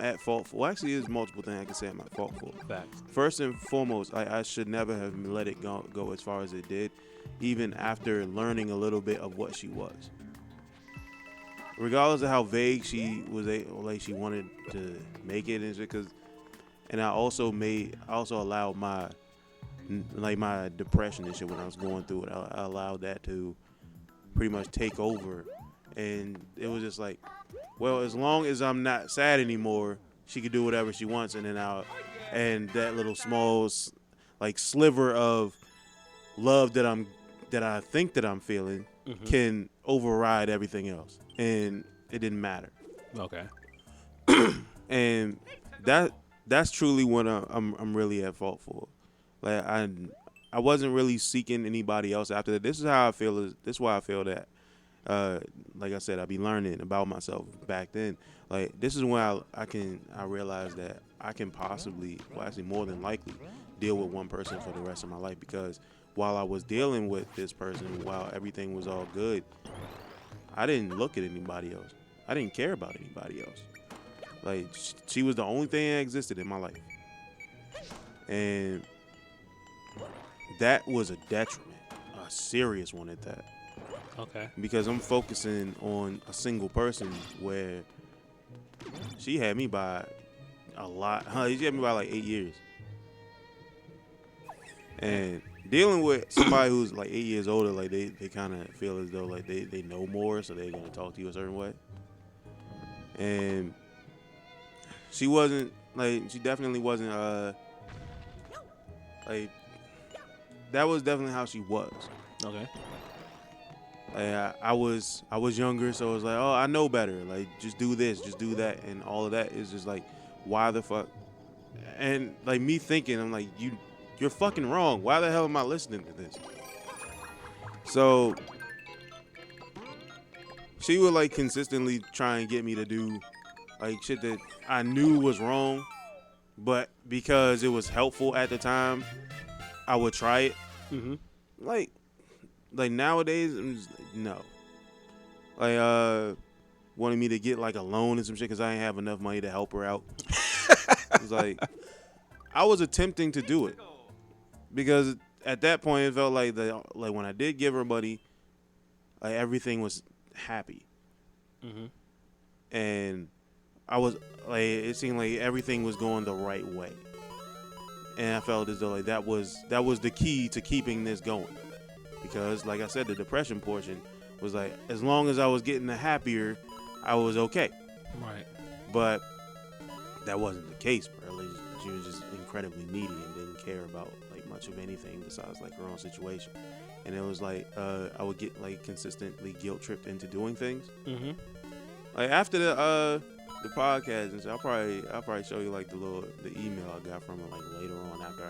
at fault for. Well, actually, there's multiple things I can say I'm at fault for. Facts. First and foremost, I should never have let it go as far as it did, even after learning a little bit of what she was. Regardless of how vague she was, like she wanted to make it, and shit, and I also allowed my depression and shit when I was going through it. I allowed that to pretty much take over, and it was just like, well, as long as I'm not sad anymore, she could do whatever she wants, and that little small like sliver of love that I think that I'm feeling Mm-hmm. can override everything else, and it didn't matter. Okay. And that's truly what I'm really at fault for. Like I wasn't really seeking anybody else after that. This is how I feel. This is why I feel that. Like I said, I be learning about myself back then. Like this is when I realized that I can possibly, well, actually more than likely, deal with one person for the rest of my life. Because while I was dealing with this person, while everything was all good, I didn't look at anybody else. I didn't care about anybody else. Like she was the only thing that existed in my life, and that was a detriment, a serious one at that. Okay. Because I'm focusing on a single person where she had me by a lot. She had me by like 8 years. And dealing with somebody who's like 8 years older, like they kind of feel as though like they know more, so they're going to talk to you a certain way. And she definitely wasn't, like, that was definitely how she was. Okay. Like I was younger, so it was like, oh, I know better. Like, just do this, just do that, and all of that is just like, why the fuck? And like me thinking, I'm like, you're fucking wrong. Why the hell am I listening to this? So she would like consistently try and get me to do like shit that I knew was wrong, but because it was helpful at the time, I would try it. Mm-hmm. Like nowadays, I'm just, no. Like, wanted me to get like a loan and some shit because I didn't have enough money to help her out. It's like, I was attempting to do it because at that point it felt like when I did give her money, like everything was happy, Mm-hmm. and I was like, it seemed like everything was going the right way, and I felt as though like that was the key to keeping this going. Because, like I said, the depression portion was like, as long as I was getting the happier, I was okay. Right. But that wasn't the case, bro. Like, she was just incredibly needy and didn't care about like much of anything besides like her own situation. And it was like I would get like consistently guilt tripped into doing things. Mm-hmm. Like after the podcast and shit, I'll probably show you like the email I got from her like later on after I.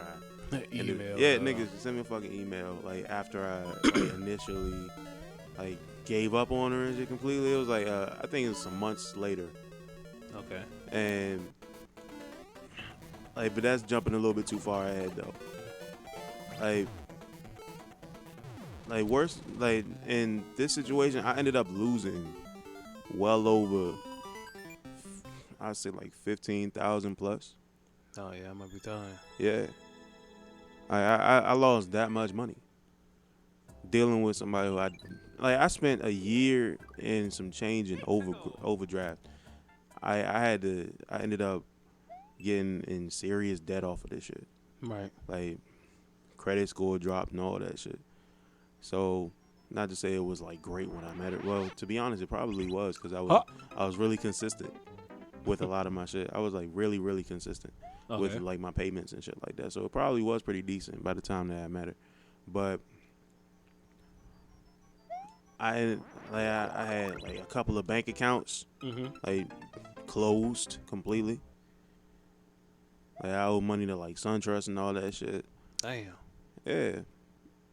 Email. Yeah, niggas, send me a fucking email. Like after I like, initially like gave up on her and shit completely. It was like I think it was some months later. Okay. And but that's jumping a little bit too far ahead though. Worse, in this situation, I ended up losing well over, I'd say 15,000 plus. Oh yeah, I might be telling. Yeah, I lost that much money dealing with somebody who I spent a year and some change in overdraft. I ended up getting in serious debt off of this shit. Right. Credit score dropped and all that shit. So, not to say it was great when I met her. Well, to be honest, it probably was because I was really consistent with a lot of my shit. I was really, really consistent with my payments and shit like that. So it probably was pretty decent by the time that I met her. But I had a couple of bank accounts closed completely. I owe money to SunTrust and all that shit. Damn. Yeah,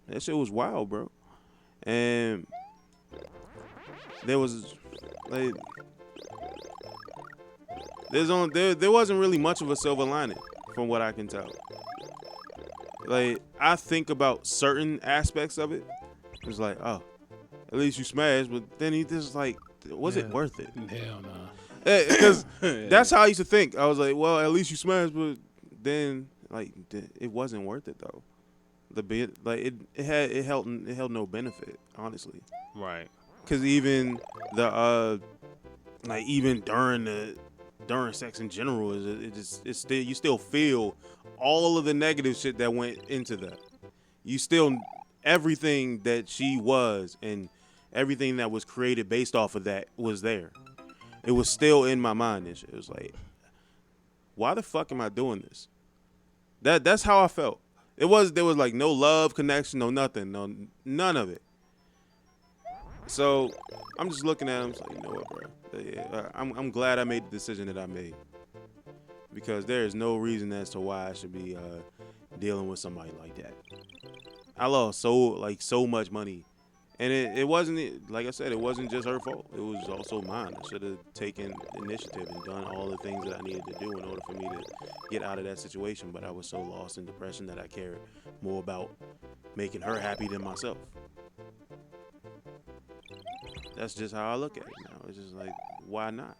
that shit was wild, bro. And there was there wasn't really much of a silver lining from what I can tell. I think about certain aspects of it. It's oh, at least you smashed, but then he just was it worth it? Hell nah. Because that's how I used to think. I was well, at least you smashed, but then it wasn't worth it though. It held no benefit, honestly. Right. Because even even during sex in general, you still feel all of the negative shit that went into that. You still everything that she was and everything that was created based off of that was there. It was still in my mind and shit. It was why the fuck am I doing this? That's how I felt. There was no love connection, no nothing, no none of it. So I'm just looking at him, you know what, bro? Yeah, I'm glad I made the decision that I made because there is no reason as to why I should be dealing with somebody like that. I lost so much money, and it wasn't, like I said, it wasn't just her fault. It was also mine. I should have taken initiative and done all the things that I needed to do in order for me to get out of that situation. But I was so lost in depression that I cared more about making her happy than myself. That's just how I look at it now. It's just why not?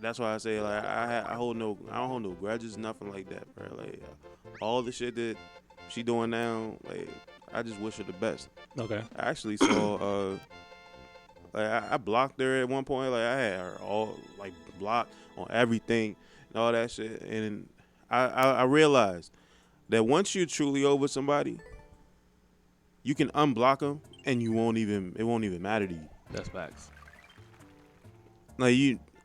That's why I say I don't hold no grudges, nothing like that, bro. All the shit that she doing now, I just wish her the best. Okay. I actually saw I blocked her at one point. I had her all blocked on everything and all that shit. And I realized that once you're truly over somebody, you can unblock them and it won't even matter to you. That's facts.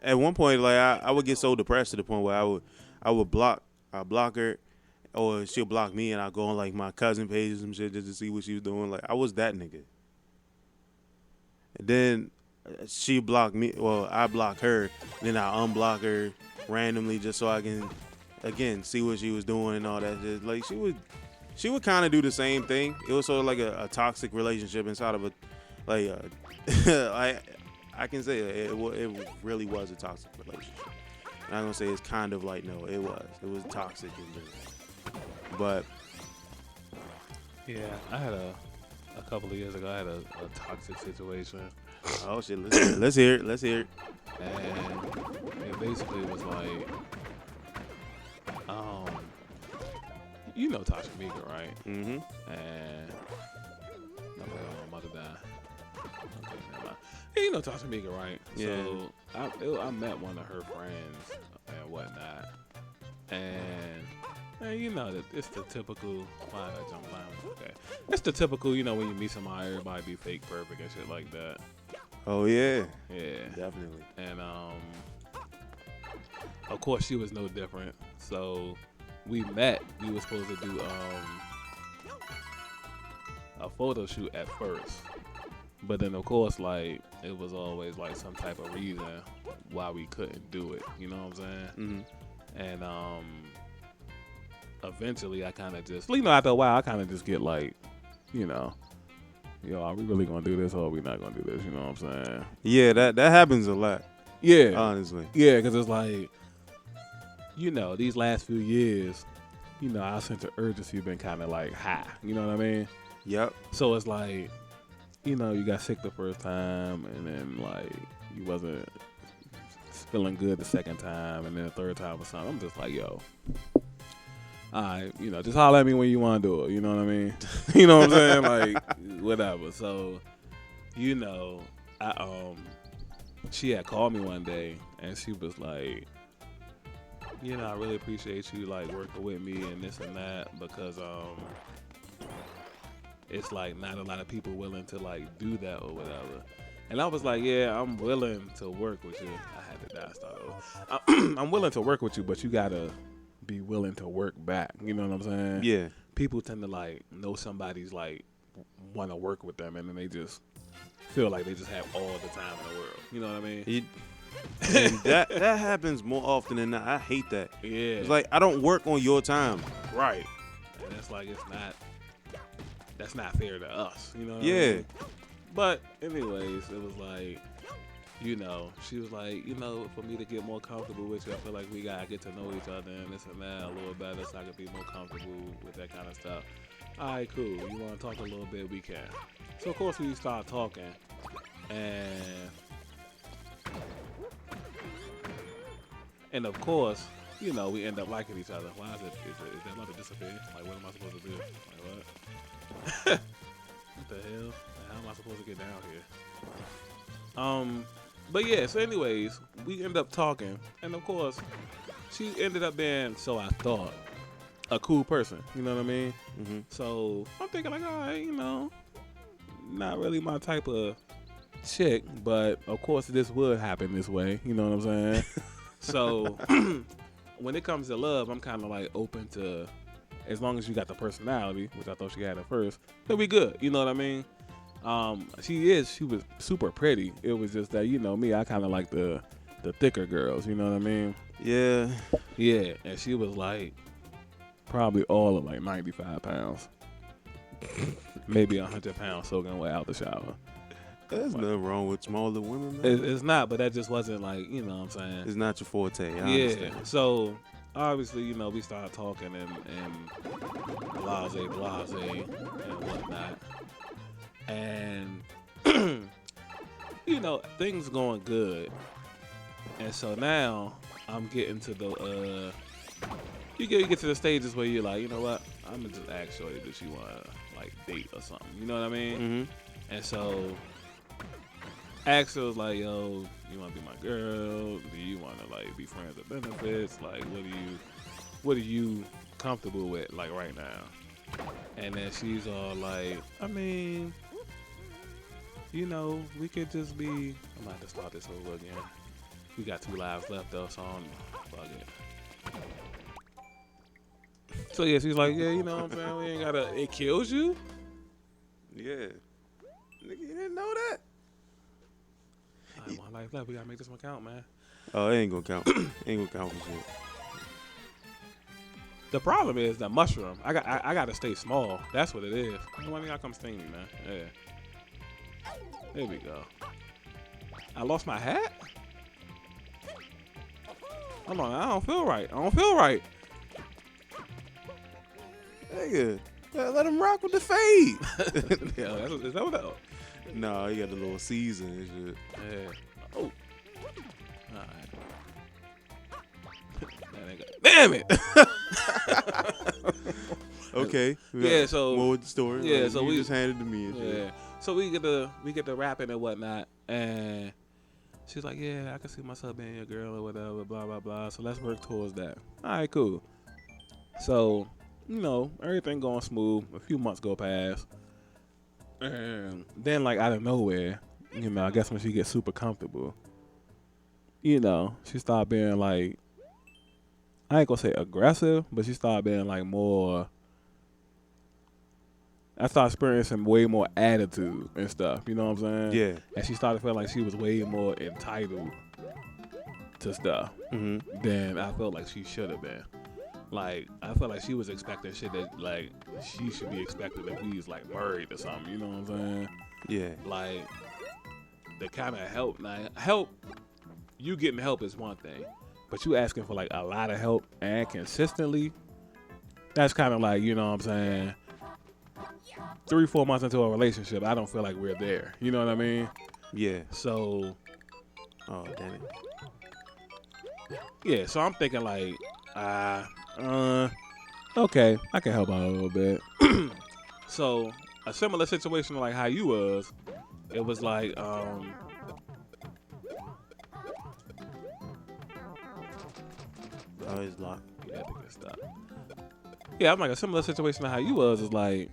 At one point, I would get so depressed to the point where I block her, or she'll block me, and I go on my cousin pages and shit just to see what she was doing. I was that nigga. And then she blocked me. Well, I block her, then I unblock her randomly just so I can again see what she was doing and all that shit. She would kind of do the same thing. It was sort of a toxic relationship inside of I can say it really was a toxic relationship. I'm not gonna say it's kind of no, it was toxic in general. But yeah, I had a couple of years ago. I had a toxic situation. Oh shit, let's hear it. And it basically was you know Tasha Meager, right? Mm-hmm. And okay, I'm about to die. Okay, never mind. You know Tasha Meager, right? Yeah. So I met one of her friends and whatnot, and you know that it's the typical. Why did I jump line? Okay, it's the typical. When you meet somebody, everybody be fake perfect and shit like that. Oh yeah. Yeah. Definitely. And of course she was no different. So we met. We were supposed to do a photo shoot at first, but then of course it was always some type of reason why we couldn't do it. You know what I'm saying? Mm-hmm. And eventually I kind of just after a while I kind of just get are we really gonna do this or are we not gonna do this? You know what I'm saying? Yeah, that happens a lot. Yeah. Honestly. Yeah, because it's like, these last few years, our sense of urgency been kind of like high. You know what I mean? Yep. So it's like, you got sick the first time, and then like you wasn't feeling good the second time, and then the third time or something. I'm just like, yo, alright, just holler at me when you want to do it. You know what I mean? You know what I'm saying? Like whatever. So, she had called me one day, and she was like, I really appreciate you like working with me and this and that, because it's like not a lot of people willing to like do that or whatever. And I was like, yeah, I'm willing to work with you. I had to start over. I'm willing to work with you, but you gotta be willing to work back. You know what I'm saying? Yeah. People tend to like know somebody's like want to work with them, and then they just feel like they just have all the time in the world. You know what I mean? And that happens more often than not. I hate that. Yeah. It's like, I don't work on your time. Right. And it's like, that's not fair to us. You know what I Yeah. mean? But anyways, it was like, she was like, for me to get more comfortable with you, I feel like we gotta get to know each other and this and that a little better, so I can be more comfortable with that kind of stuff. All right, cool. You want to talk a little bit? We can. So of course we start talking, and of course, we end up liking each other. Why is that about to disappear? Like, what am I supposed to do? Like, what? What the hell? How am I supposed to get down here? But yeah, so anyways, we end up talking, and of course, she ended up being, so I thought, a cool person. You know what I mean? Mm-hmm. So I'm thinking like, all right, not really my type of chick, but of course this would happen this way. You know what I'm saying? So when it comes to love, I'm kind of like open to, as long as you got the personality, which I thought she had at first, it'll be good. You know what I mean? She was super pretty. It was just that, me, I kind of like the thicker girls. You know what I mean? Yeah. Yeah. And she was like probably all of like 95 pounds, maybe 100 pounds soaking wet out the shower. There's nothing wrong with smaller women, man. It's not, but that just wasn't like, what I'm saying? It's not your forte. I Yeah. understand. So obviously, we started talking and blase and whatnot. And, things going good. And so now I'm getting to the, you get to the stages where you're like, you know what? I'm going to just ask Shorty, does she want to, like, date or something? You know what I mean? Mm-hmm. And so Axel was like, yo, you want to be my girl? Do you want to, like, be friends with benefits? Like, what are you comfortable with, like, right now? And then she's all like, I mean, we could just be, I might have to start this over again. We got 2 lives left, though, so I'm fuck it. So, yeah, she's like, yeah, you know what I'm saying? We ain't gotta, it kills you? Yeah. Nigga, you didn't know that? I have 1 life left. We gotta make this one count, man. Oh, it ain't gonna count. Ain't gonna count for shit. The problem is that mushroom. I gotta stay small. That's what it is. Why don't y'all come sting me, man? Yeah. There we go. I lost my hat? Hold on, I don't feel right. Nigga, let him rock with the fade. Yeah, is that what that? Nah, he got a little season and shit. Yeah. Oh. Alright. Damn it. Okay. Yeah, so more with the story. yeah, like, so you we just handed it to me and shit. Yeah. So we get the rapping and whatnot, and she's like, yeah, I can see myself being your girl or whatever, blah blah blah. So let's work towards that. All right, cool. So everything going smooth. A few months go past, and then like out of nowhere, I guess when she gets super comfortable, she started being like, I ain't gonna say aggressive, but she started being like more. I started experiencing way more attitude and stuff. You know what I'm saying? Yeah. And she started feeling like she was way more entitled to stuff than I felt like she should have been. Like, I felt like she was expecting shit that, like, she should be expecting if we was, like, married or something. You know what I'm saying? Yeah. Like, the kind of help you getting help is one thing, but you asking for like a lot of help and consistently, that's kind of like, you know what I'm saying, 3-4 months into a relationship, I don't feel like we're there. You know what I mean? Yeah. So, Oh, damn it. yeah, so I'm thinking like, okay, I can help out a little bit. So, a similar situation like how you was, it was like, Oh, it's locked. yeah, I think it's stuff. Yeah, I'm like a similar situation to how you was is like,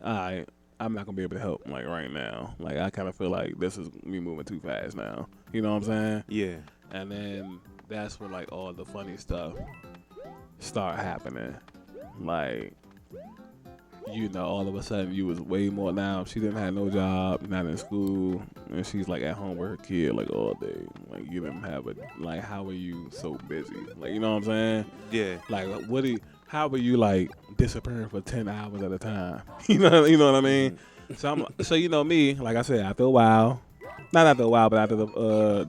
alright, I'm not gonna be able to help like right now. Like I kind of feel like this is me moving too fast now. You know what I'm saying? Yeah. And then that's when like all the funny stuff start happening. Like, you know, all of a sudden you was way more now. She didn't have no job, not in school, and she's like at home with her kid like all day. Like you didn't have it. Like how are you so busy? Like you know what I'm saying? Yeah. Like how are you like disappearing for 10 hours at a time? you know what I mean? So you know me, like I said, after a while, not after a while, but after the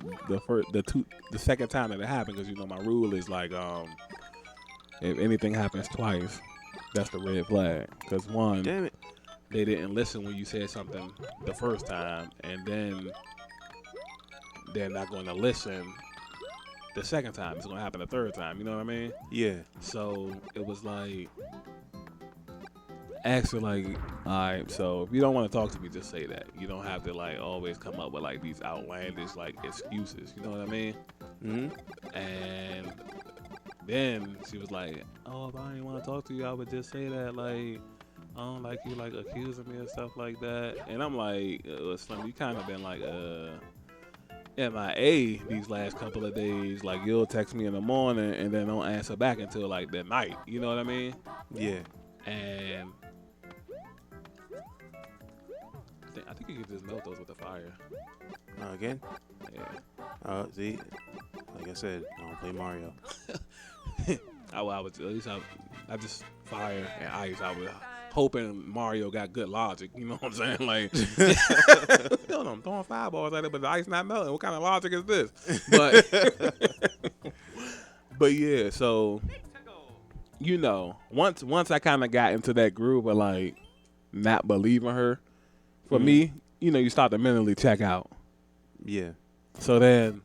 second time that it happened, because you know my rule is like if anything happens twice, that's the red flag. Because one, Damn it. they didn't listen when you said something the first time, and then they're not going to listen the second time. It's going to happen the third time. You know what I mean? Yeah. So it was like, actually, like, all right, so if you don't want to talk to me, just say that. You don't have to like always come up with like these outlandish like excuses. You know what I mean? Mm-hmm. And then she was like, "Oh, if I didn't want to talk to you, I would just say that. Like, I don't like you like accusing me and stuff like that." And I'm like, Slim, you kind of been like MIA these last couple of days. Like, you'll text me in the morning and then don't answer back until like the night. You know what I mean? Yeah. And I think you can just melt those with the fire. Again? Yeah. See, like I said, I don't play Mario. I was at least I just fire and ice. I was hoping Mario got good logic. You know what I'm saying? Like, I'm throwing fireballs at it, but the ice not melting. What kind of logic is this? But yeah. So you know, once I kind of got into that groove of like not believing her, for me, you know, you start to mentally check out. Yeah. So then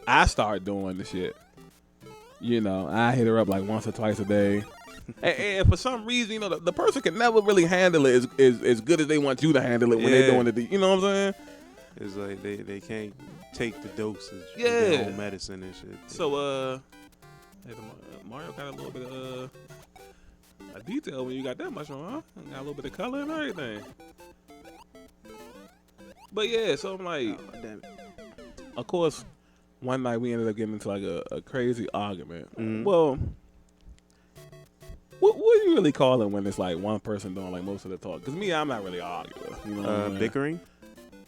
I start doing the shit. You know, I hit her up like once or twice a day. and for some reason, you know, the person can never really handle it as good as they want you to handle it when they're doing it. You know what I'm saying? It's like they can't take the dosage of Yeah. their own medicine and shit. So, Mario got a little bit of a detail when you got that much on, huh? Got a little bit of color and everything. But yeah, so I'm like, Oh, damn it. of course, one night we ended up getting into like a crazy argument. Mhm. Well, what do you really call it when it's like one person doing like most of the talk? Because me, I'm not really arguing. You know what I mean? Bickering?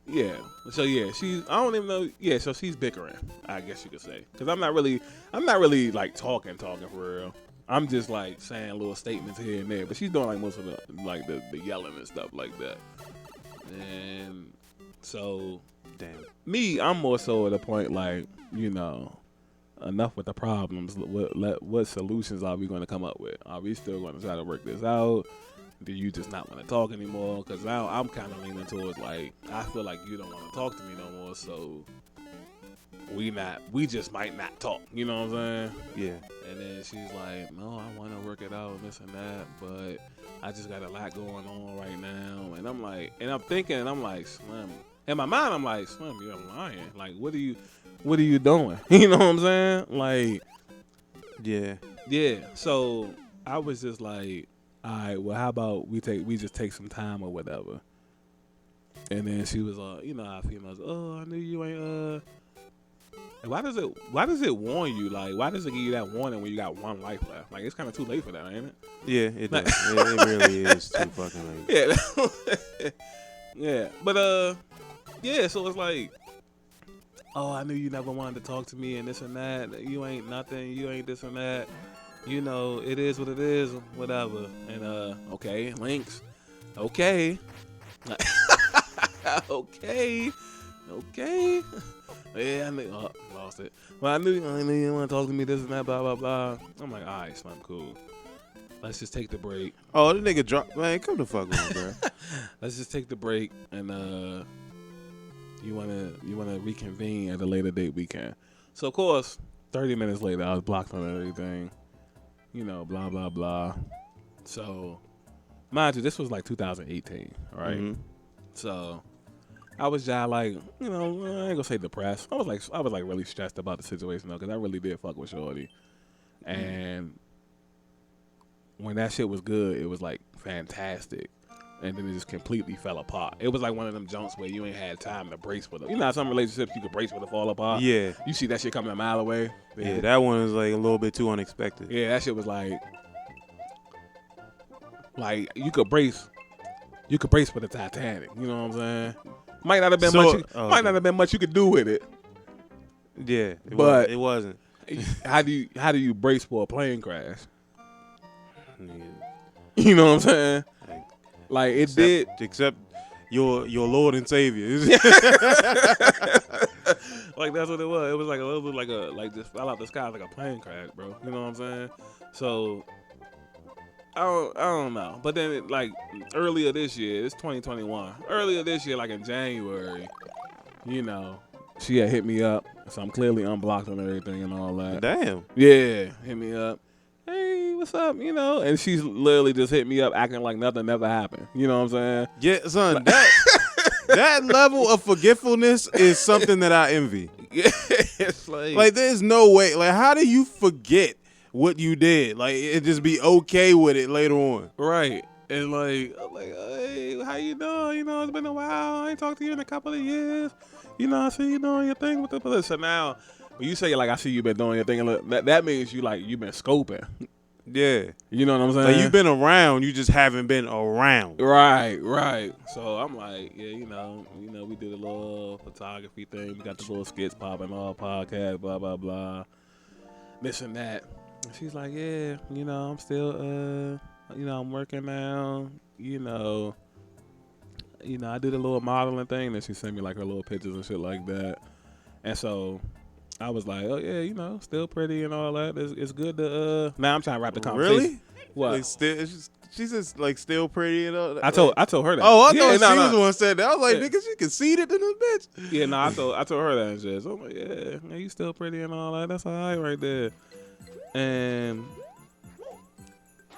Yeah. So yeah, I don't even know. Yeah. So she's bickering, I guess you could say. Because I'm not really like talking for real. I'm just like saying little statements here and there. But she's doing like most of the yelling and stuff like that. And so, Damn. me, I'm more so at a point like, you know, enough with the problems. What solutions are we going to come up with? Are we still going to try to work this out? Do you just not want to talk anymore? Because now I'm kind of leaning towards like, I feel like you don't want to talk to me no more, so we just might not talk. You know what I'm saying? Yeah. And then she's like, no, I want to work it out and this and that, but I just got a lot going on right now. And I'm like, I'm like, Slim. In my mind, I'm like, Slim, you're lying. Like, what are you doing? You know what I'm saying? Like, Yeah. So I was just like, all right, well, how about we just take some time or whatever. And then she was you know how females, oh, I knew you ain't why does it warn you? Like, why does it give you that warning when you got one life left? Like, it's kind of too late for that, ain't it? Yeah, it does. it really is too fucking late. Yeah. Yeah. But yeah, so it's like, oh, I knew you never wanted to talk to me and this and that. You ain't nothing, you ain't this and that. You know, it is what it is, whatever. And okay, links. Okay. Okay. Yeah, I knew. Oh, lost it. Well, I knew you didn't want to talk to me, this and that, blah, blah, blah. I'm like, all right, Slim, cool. Let's just take the break. Oh, this nigga drop. Man, come the fuck on, bro. Let's just take the break, and you wanna reconvene at a later date we can. So, of course, 30 minutes later, I was blocked on everything. You know, blah, blah, blah. So, mind you, this was like 2018, right? Mhm. So, I was just like, you know, I ain't gonna say depressed. I was like really stressed about the situation though, because I really did fuck with Shorty. And when that shit was good, it was like fantastic. And then it just completely fell apart. It was like one of them jumps where you ain't had time to brace with it. You know how some relationships you could brace with it fall apart? Yeah. You see that shit coming a mile away? Yeah, that one was like a little bit too unexpected. Yeah, that shit was like you could brace with the Titanic. You know what I'm saying? Might not have been might not have been much you could do with it. Yeah, But it wasn't. How do you brace for a plane crash? Yeah. You know what I'm saying? Like it did. Except your Lord and Savior. Like that's what it was. It was like a little bit like just fell out the sky like a plane crash, bro. You know what I'm saying? So I don't know. But then like earlier this year, it's 2021. Earlier this year, like in January, you know, she had hit me up. So I'm clearly unblocked on everything and all that. Damn. Yeah, hit me up. Hey, what's up? You know, and she's literally just hit me up acting like nothing never happened. You know what I'm saying? Yeah, son, that level of forgetfulness is something that I envy. Yeah, it's like there's no way. Like, how do you forget what you did? Like, it just be okay with it later on. Right. And like, I'm like, hey, how you doing? You know, it's been a while. I ain't talked to you in a couple of years. You know, I see you doing your thing with the police. So now, when you say like, I see you been doing your thing, that means you've been scoping. Yeah. You know what I'm saying? Like, you've been around, you just haven't been around. Right. So I'm like, yeah, you know, we did a little photography thing. We got the little skits popping off, podcast, blah, blah, blah. This and that. And she's like, yeah, you know, I'm still, I'm working now. You know, I did a little modeling thing. And she sent me like her little pictures and shit like that. And so I was like, oh yeah, you know, still pretty and all that. It's good to now I'm trying to wrap the conversation. Really? What? Like, she's just like still pretty and all that. I told her that. Oh, I yeah, thought she was the no. one said that. I was like, Yeah. nigga, she conceited in this bitch. Yeah, no, I told her that and shit. So I'm like, yeah, you still pretty and all that. That's all right right there. And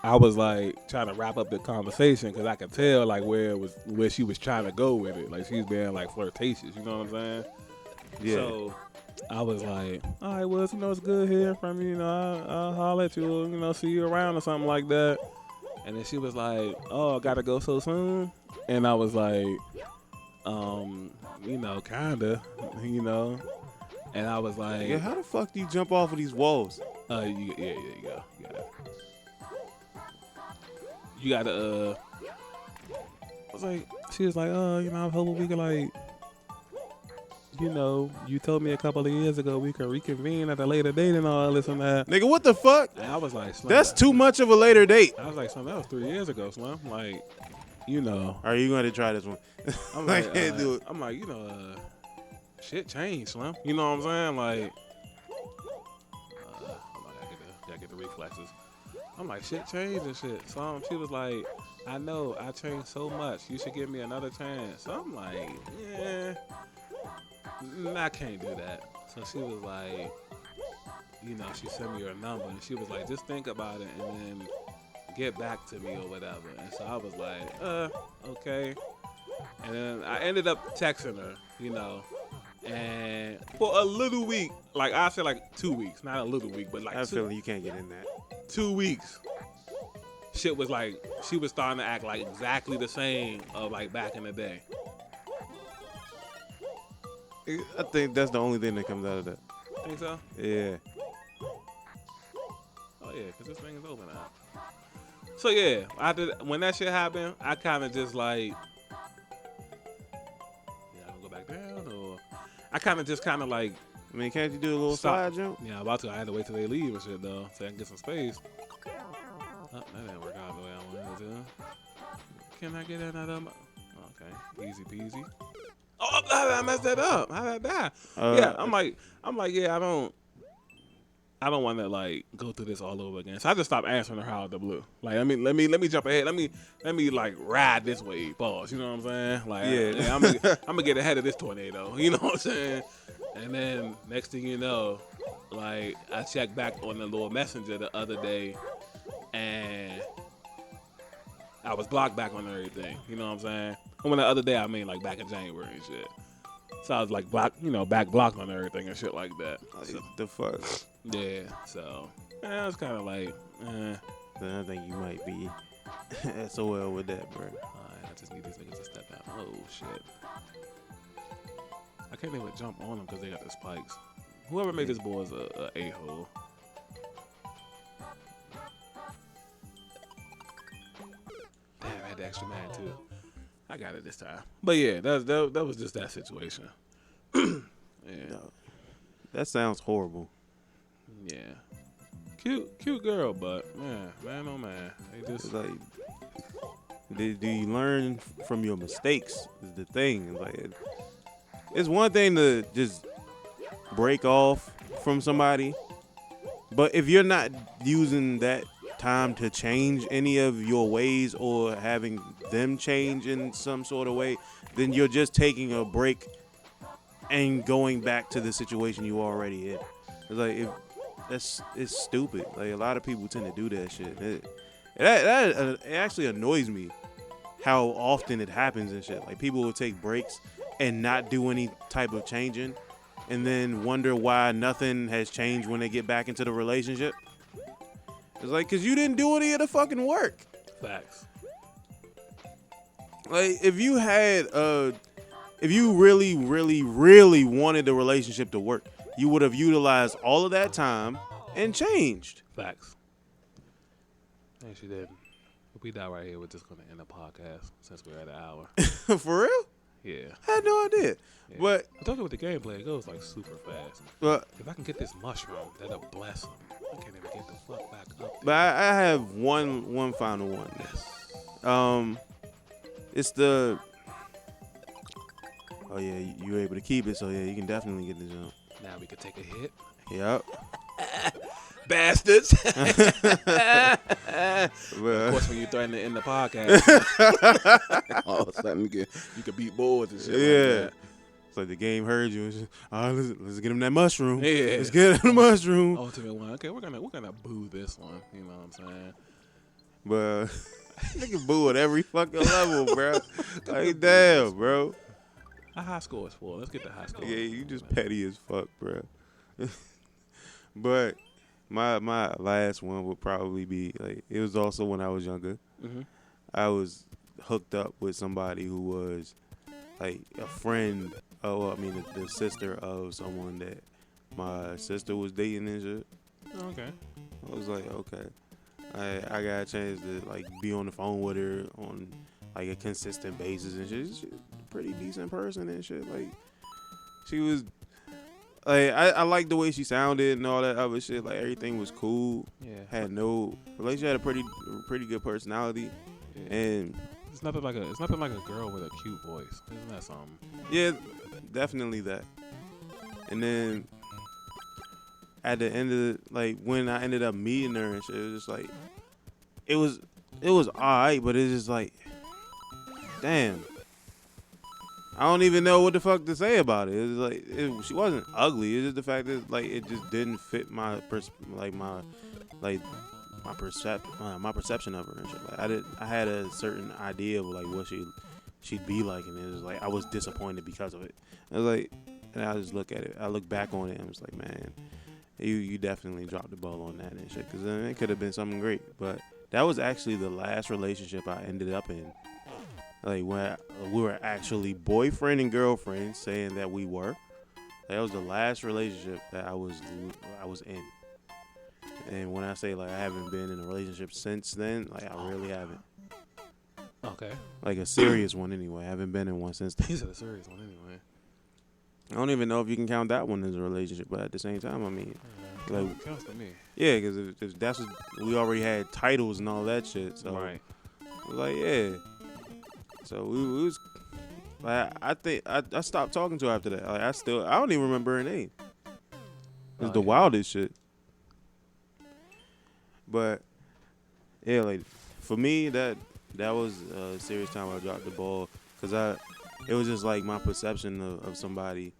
I was like trying to wrap up the conversation because I could tell like where she was trying to go with it. Like she's being like flirtatious. You know what I'm saying? Yeah. So I was like, all right, well, you know, it's good hearing from you. You know, I'll holler at you. You know, see you around or something like that. And then she was like, oh, I gotta go so soon. And I was like, you know, kinda, you know. And I was like, Yeah, how the fuck do you jump off of these walls? you go. You gotta, I was like, she was like, you know, I'm hoping we could like, you know, you told me a couple of years ago we could reconvene at a later date and all this and that. Nigga, what the fuck? And I was like, Slim, That's too much of a later date. I was like, Slim, that was 3 years ago, Slim. Like, you know. Are you going to try this one? I'm I like, can't do it. I'm like, you know, shit changed, Slim. You know what I'm saying? Like, I gotta get the reflexes. I'm like, shit changed and shit. So she was like, I know, I changed so much. You should give me another chance. So I'm like, yeah, I can't do that. So she was like, you know, she sent me her number and she was like, just think about it and then get back to me or whatever. And so I was like, okay. And then I ended up texting her, you know, and for a little week, like I said, like 2 weeks, not a little week, but like I have a feeling you can't get in that. 2 weeks. Shit was like, she was starting to act like exactly the same of like back in the day. I think that's the only thing that comes out of that. Think so? Yeah. Oh yeah, because this thing is open now. So yeah, when that shit happened, I kind of just like, yeah, I'm gonna go back down, or I kind of like, I mean, can't you do a little Stop. side jump? yeah, I'm about to. I had to wait till they leave and shit though, so I can get some space. Oh, that didn't work out the way I wanted it to. Can I get another? Okay, easy peasy. Oh, how did I mess that up? How did I die? Yeah, I'm like, yeah, I don't want to like go through this all over again. So I just stopped answering her out of the blue. Like, let me jump ahead. Let me like ride this wave. Pause. You know what I'm saying? Like, Yeah. I'm gonna get ahead of this tornado. You know what I'm saying? And then next thing you know, like I checked back on the little messenger the other day, and I was blocked back on everything. You know what I'm saying? And when the other day, I mean like back in January and shit. So I was like blocked, back blocked on everything and shit like that. So, The fuck? yeah, so I was kind of like, Then I think you might be SOL with that, bro. I just need these niggas to step out. Oh shit, I can't even jump on them because they got the spikes. Whoever made this boy is a hole. Damn, I had the extra man too. I got it this time. But yeah, that was just that situation. Yeah. No, that sounds horrible. Yeah. Cute girl, but man, oh man. They just It's like, do you learn from your mistakes? Is the thing. It's like, it's one thing to just break off from somebody, but if you're not using that time to change any of your ways or having them change in some sort of way, then you're just taking a break and going back to the situation you already in. It's like, it's stupid. Like, a lot of people tend to do that shit. It actually annoys me how often it happens and shit. Like, people will take breaks and not do any type of changing, and then wonder why nothing has changed when they get back into the relationship. It's like, cause you didn't do any of the fucking work. facts. Like, if you had if you really, really, really wanted the relationship to work, you would have utilized all of that time and changed. Facts. And she did. If we die right here, we're just gonna end the podcast since we're at an hour. For real? Yeah. I had no idea. Yeah. But I told you with the gameplay, it goes like super fast. but If I can get this mushroom, that'll bless him. I can't even get the fuck back up there. but I have one final one. Yes. It's the. Oh yeah, you were able to keep it, so yeah, you can definitely get the jump. Now we can take a hit. Yep. Bastards. Of But, course, when you threaten to end the podcast, all of a sudden you can beat boards and shit. yeah. Like It's like the game heard you. It's just, let's get him that mushroom. Yeah. Let's get him the mushroom. that. Ultimate one. Okay, we're gonna boo this one. You know what I'm saying? But nigga boo at every fucking level, bro. Like, damn, bro. A high score is full. Let's get the high score. Yeah, you just petty as fuck, bro. But my last one would probably be, like, it was also when I was younger. Mm-hmm. I was hooked up with somebody who was like a friend. The sister of someone that my sister was dating and shit. Okay. I was like, okay. I got a chance to like be on the phone with her on like a consistent basis and shit. She's a pretty decent person and shit. Like, she was like, I liked the way she sounded and all that other shit. Like, everything was cool. Yeah. Had she had a pretty good personality. Yeah. And It's nothing like a girl with a cute voice. Isn't that something? yeah, definitely that. And then at the end of like when I ended up meeting her and shit, it was just like it was alright, but it's just like, damn, I don't even know what the fuck to say about it. It was like she wasn't ugly. It's just the fact that like it just didn't fit my perception of her and shit. Like, I had a certain idea of like what she'd be like, and it was like I was disappointed because of it. I was like, and I just look at it. I look back on it, and I was like, man, you definitely dropped the ball on that and shit. Because then it could have been something great. But that was actually the last relationship I ended up in. Like, when we were actually boyfriend and girlfriend, saying that we were. That was the last relationship that I was in. And when I say like I haven't been in a relationship since then, like I really haven't. Okay. Like a serious one anyway. I haven't been in one since then. He's a serious one anyway. I don't even know if you can count that one as a relationship, but at the same time, I mean, like, counts to me. yeah, because if that's what we already had titles and all that shit, so Right. like, yeah. So we was Like I think I stopped talking to her after that. Like I don't even remember her name. It's the wildest shit. But yeah, like for me that was a serious time I dropped the ball because it was just like my perception of somebody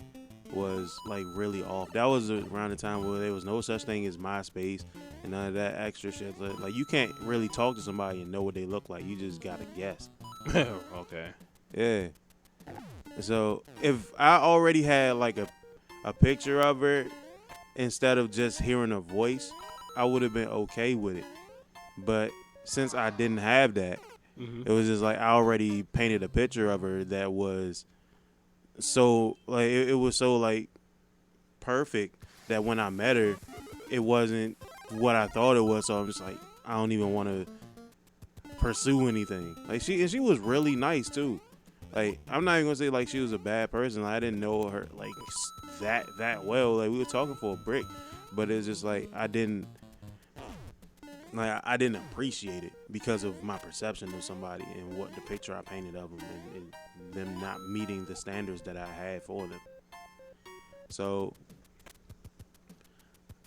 was like really off. That was around the time where there was no such thing as MySpace and none of that extra shit. Like you can't really talk to somebody and know what they look like. You just gotta guess. Okay. Yeah. So if I already had like a picture of her instead of just hearing her voice, I would have been okay with it. But since I didn't have that, it was just like I already painted a picture of her that was so like it was so like perfect that when I met her, it wasn't what I thought it was. So I'm just like I don't even want to pursue anything. Like she was really nice too. Like I'm not even gonna say like she was a bad person. Like, I didn't know her like that well. Like we were talking for a brick, but it's just like I didn't appreciate it because of my perception of somebody and what the picture I painted of them and them not meeting the standards that I had for them. So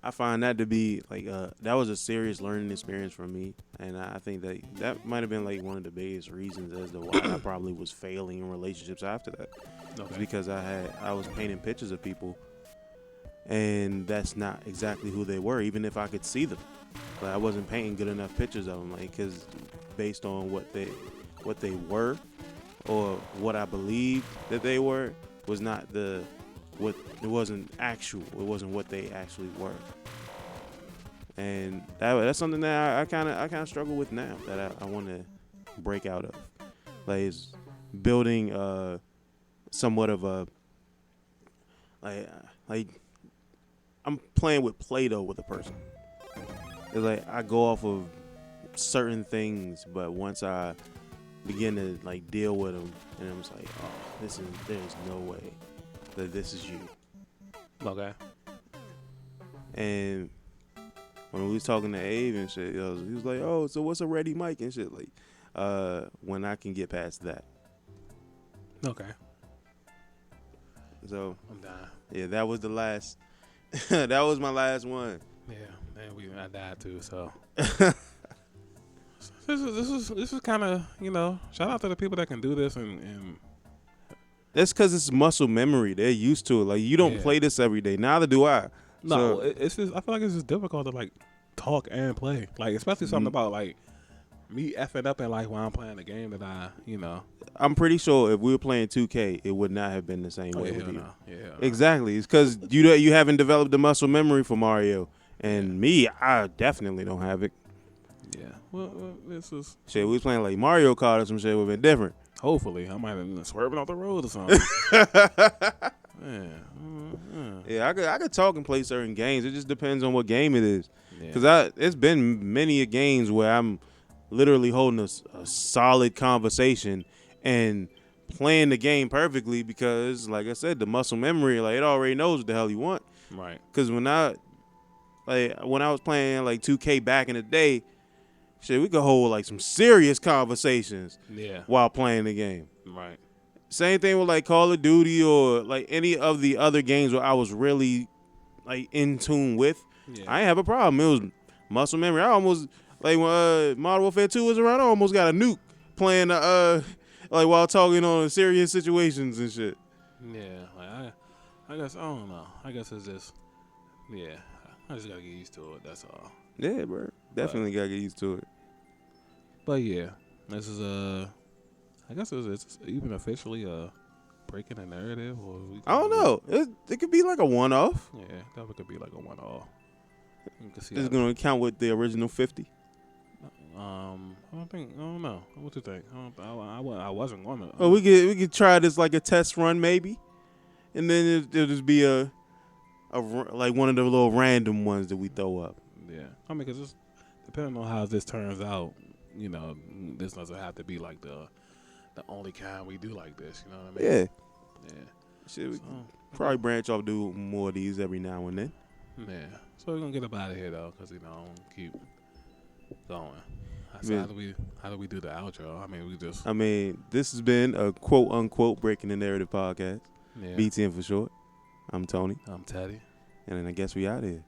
I find that to be like that was a serious learning experience for me, and I think that might have been like one of the biggest reasons as to why I probably was failing in relationships after that. It's because I was painting pictures of people, and that's not exactly who they were, even if I could see them. Like I wasn't painting good enough pictures of them, like because based on what they were or what I believed that they were was not what it wasn't actual. It wasn't what they actually were, and that's something that I kind of struggle with now that I want to break out of. Like is building somewhat of a like I'm playing with Play-Doh with a person. It's like I go off of certain things, but once I begin to like deal with them, and I'm just like, oh, there's no way that this is you. Okay. And when we was talking to Abe and shit, he was like, oh, so what's a ready mic and shit? Like, when I can get past that. Okay. So I'm dying. yeah, that was the last. That was my last one. Yeah, and I died too. So this is kind of shout out to the people that can do this and that's because it's muscle memory. They're used to it. Like you don't play this every day. Neither do I. No, so, it's just I feel like it's just difficult to like talk and play. Like especially something about like me effing up in like while I'm playing the game that I'm pretty sure if we were playing 2K, it would not have been the same way with you. No. Yeah, exactly. It's because you haven't developed the muscle memory for Mario, and me, I definitely don't have it. Yeah. Well, this is shit. We was playing like Mario Kart or some shit. Would have been different. Hopefully, I might have been swerving off the road or something. Yeah, I could talk and play certain games. It just depends on what game it is. Because it's been many games where I'm literally holding a solid conversation and playing the game perfectly because, like I said, the muscle memory, like it already knows what the hell you want. Right. Because when I was playing like 2K back in the day, shit, we could hold like some serious conversations. Yeah. While playing the game. Right. Same thing with like Call of Duty or like any of the other games where I was really like in tune with. Yeah. I didn't have a problem. It was muscle memory. I almost like when Modern Warfare 2 was around, I almost got a nuke playing like while talking on serious situations and shit. Yeah, like I guess I don't know. I guess it's just I just gotta get used to it. That's all. Yeah, bro. Definitely gotta get used to it. But yeah, this is I guess it's even officially breaking the narrative, or I don't know. It could be like a one-off. Yeah, that could be like a one-off. It's gonna count with the original 50. I don't know. What you think? I wasn't gonna. Well, we could try this like a test run maybe, and then it'll just be a like one of the little random ones that we throw up. Yeah, I mean, because depending on how this turns out, this doesn't have to be like the only kind we do like this. You know what I mean? Yeah. Shit, we probably branch off, do more of these every now and then. Yeah. So we're gonna get up out of here though, because I don't keep going. So Yeah. how do we do the outro? I mean, we just I mean, this has been a quote unquote Breaking the Narrative podcast. yeah. BTN for short. I'm Tony, I'm Teddy. and then I guess we out here.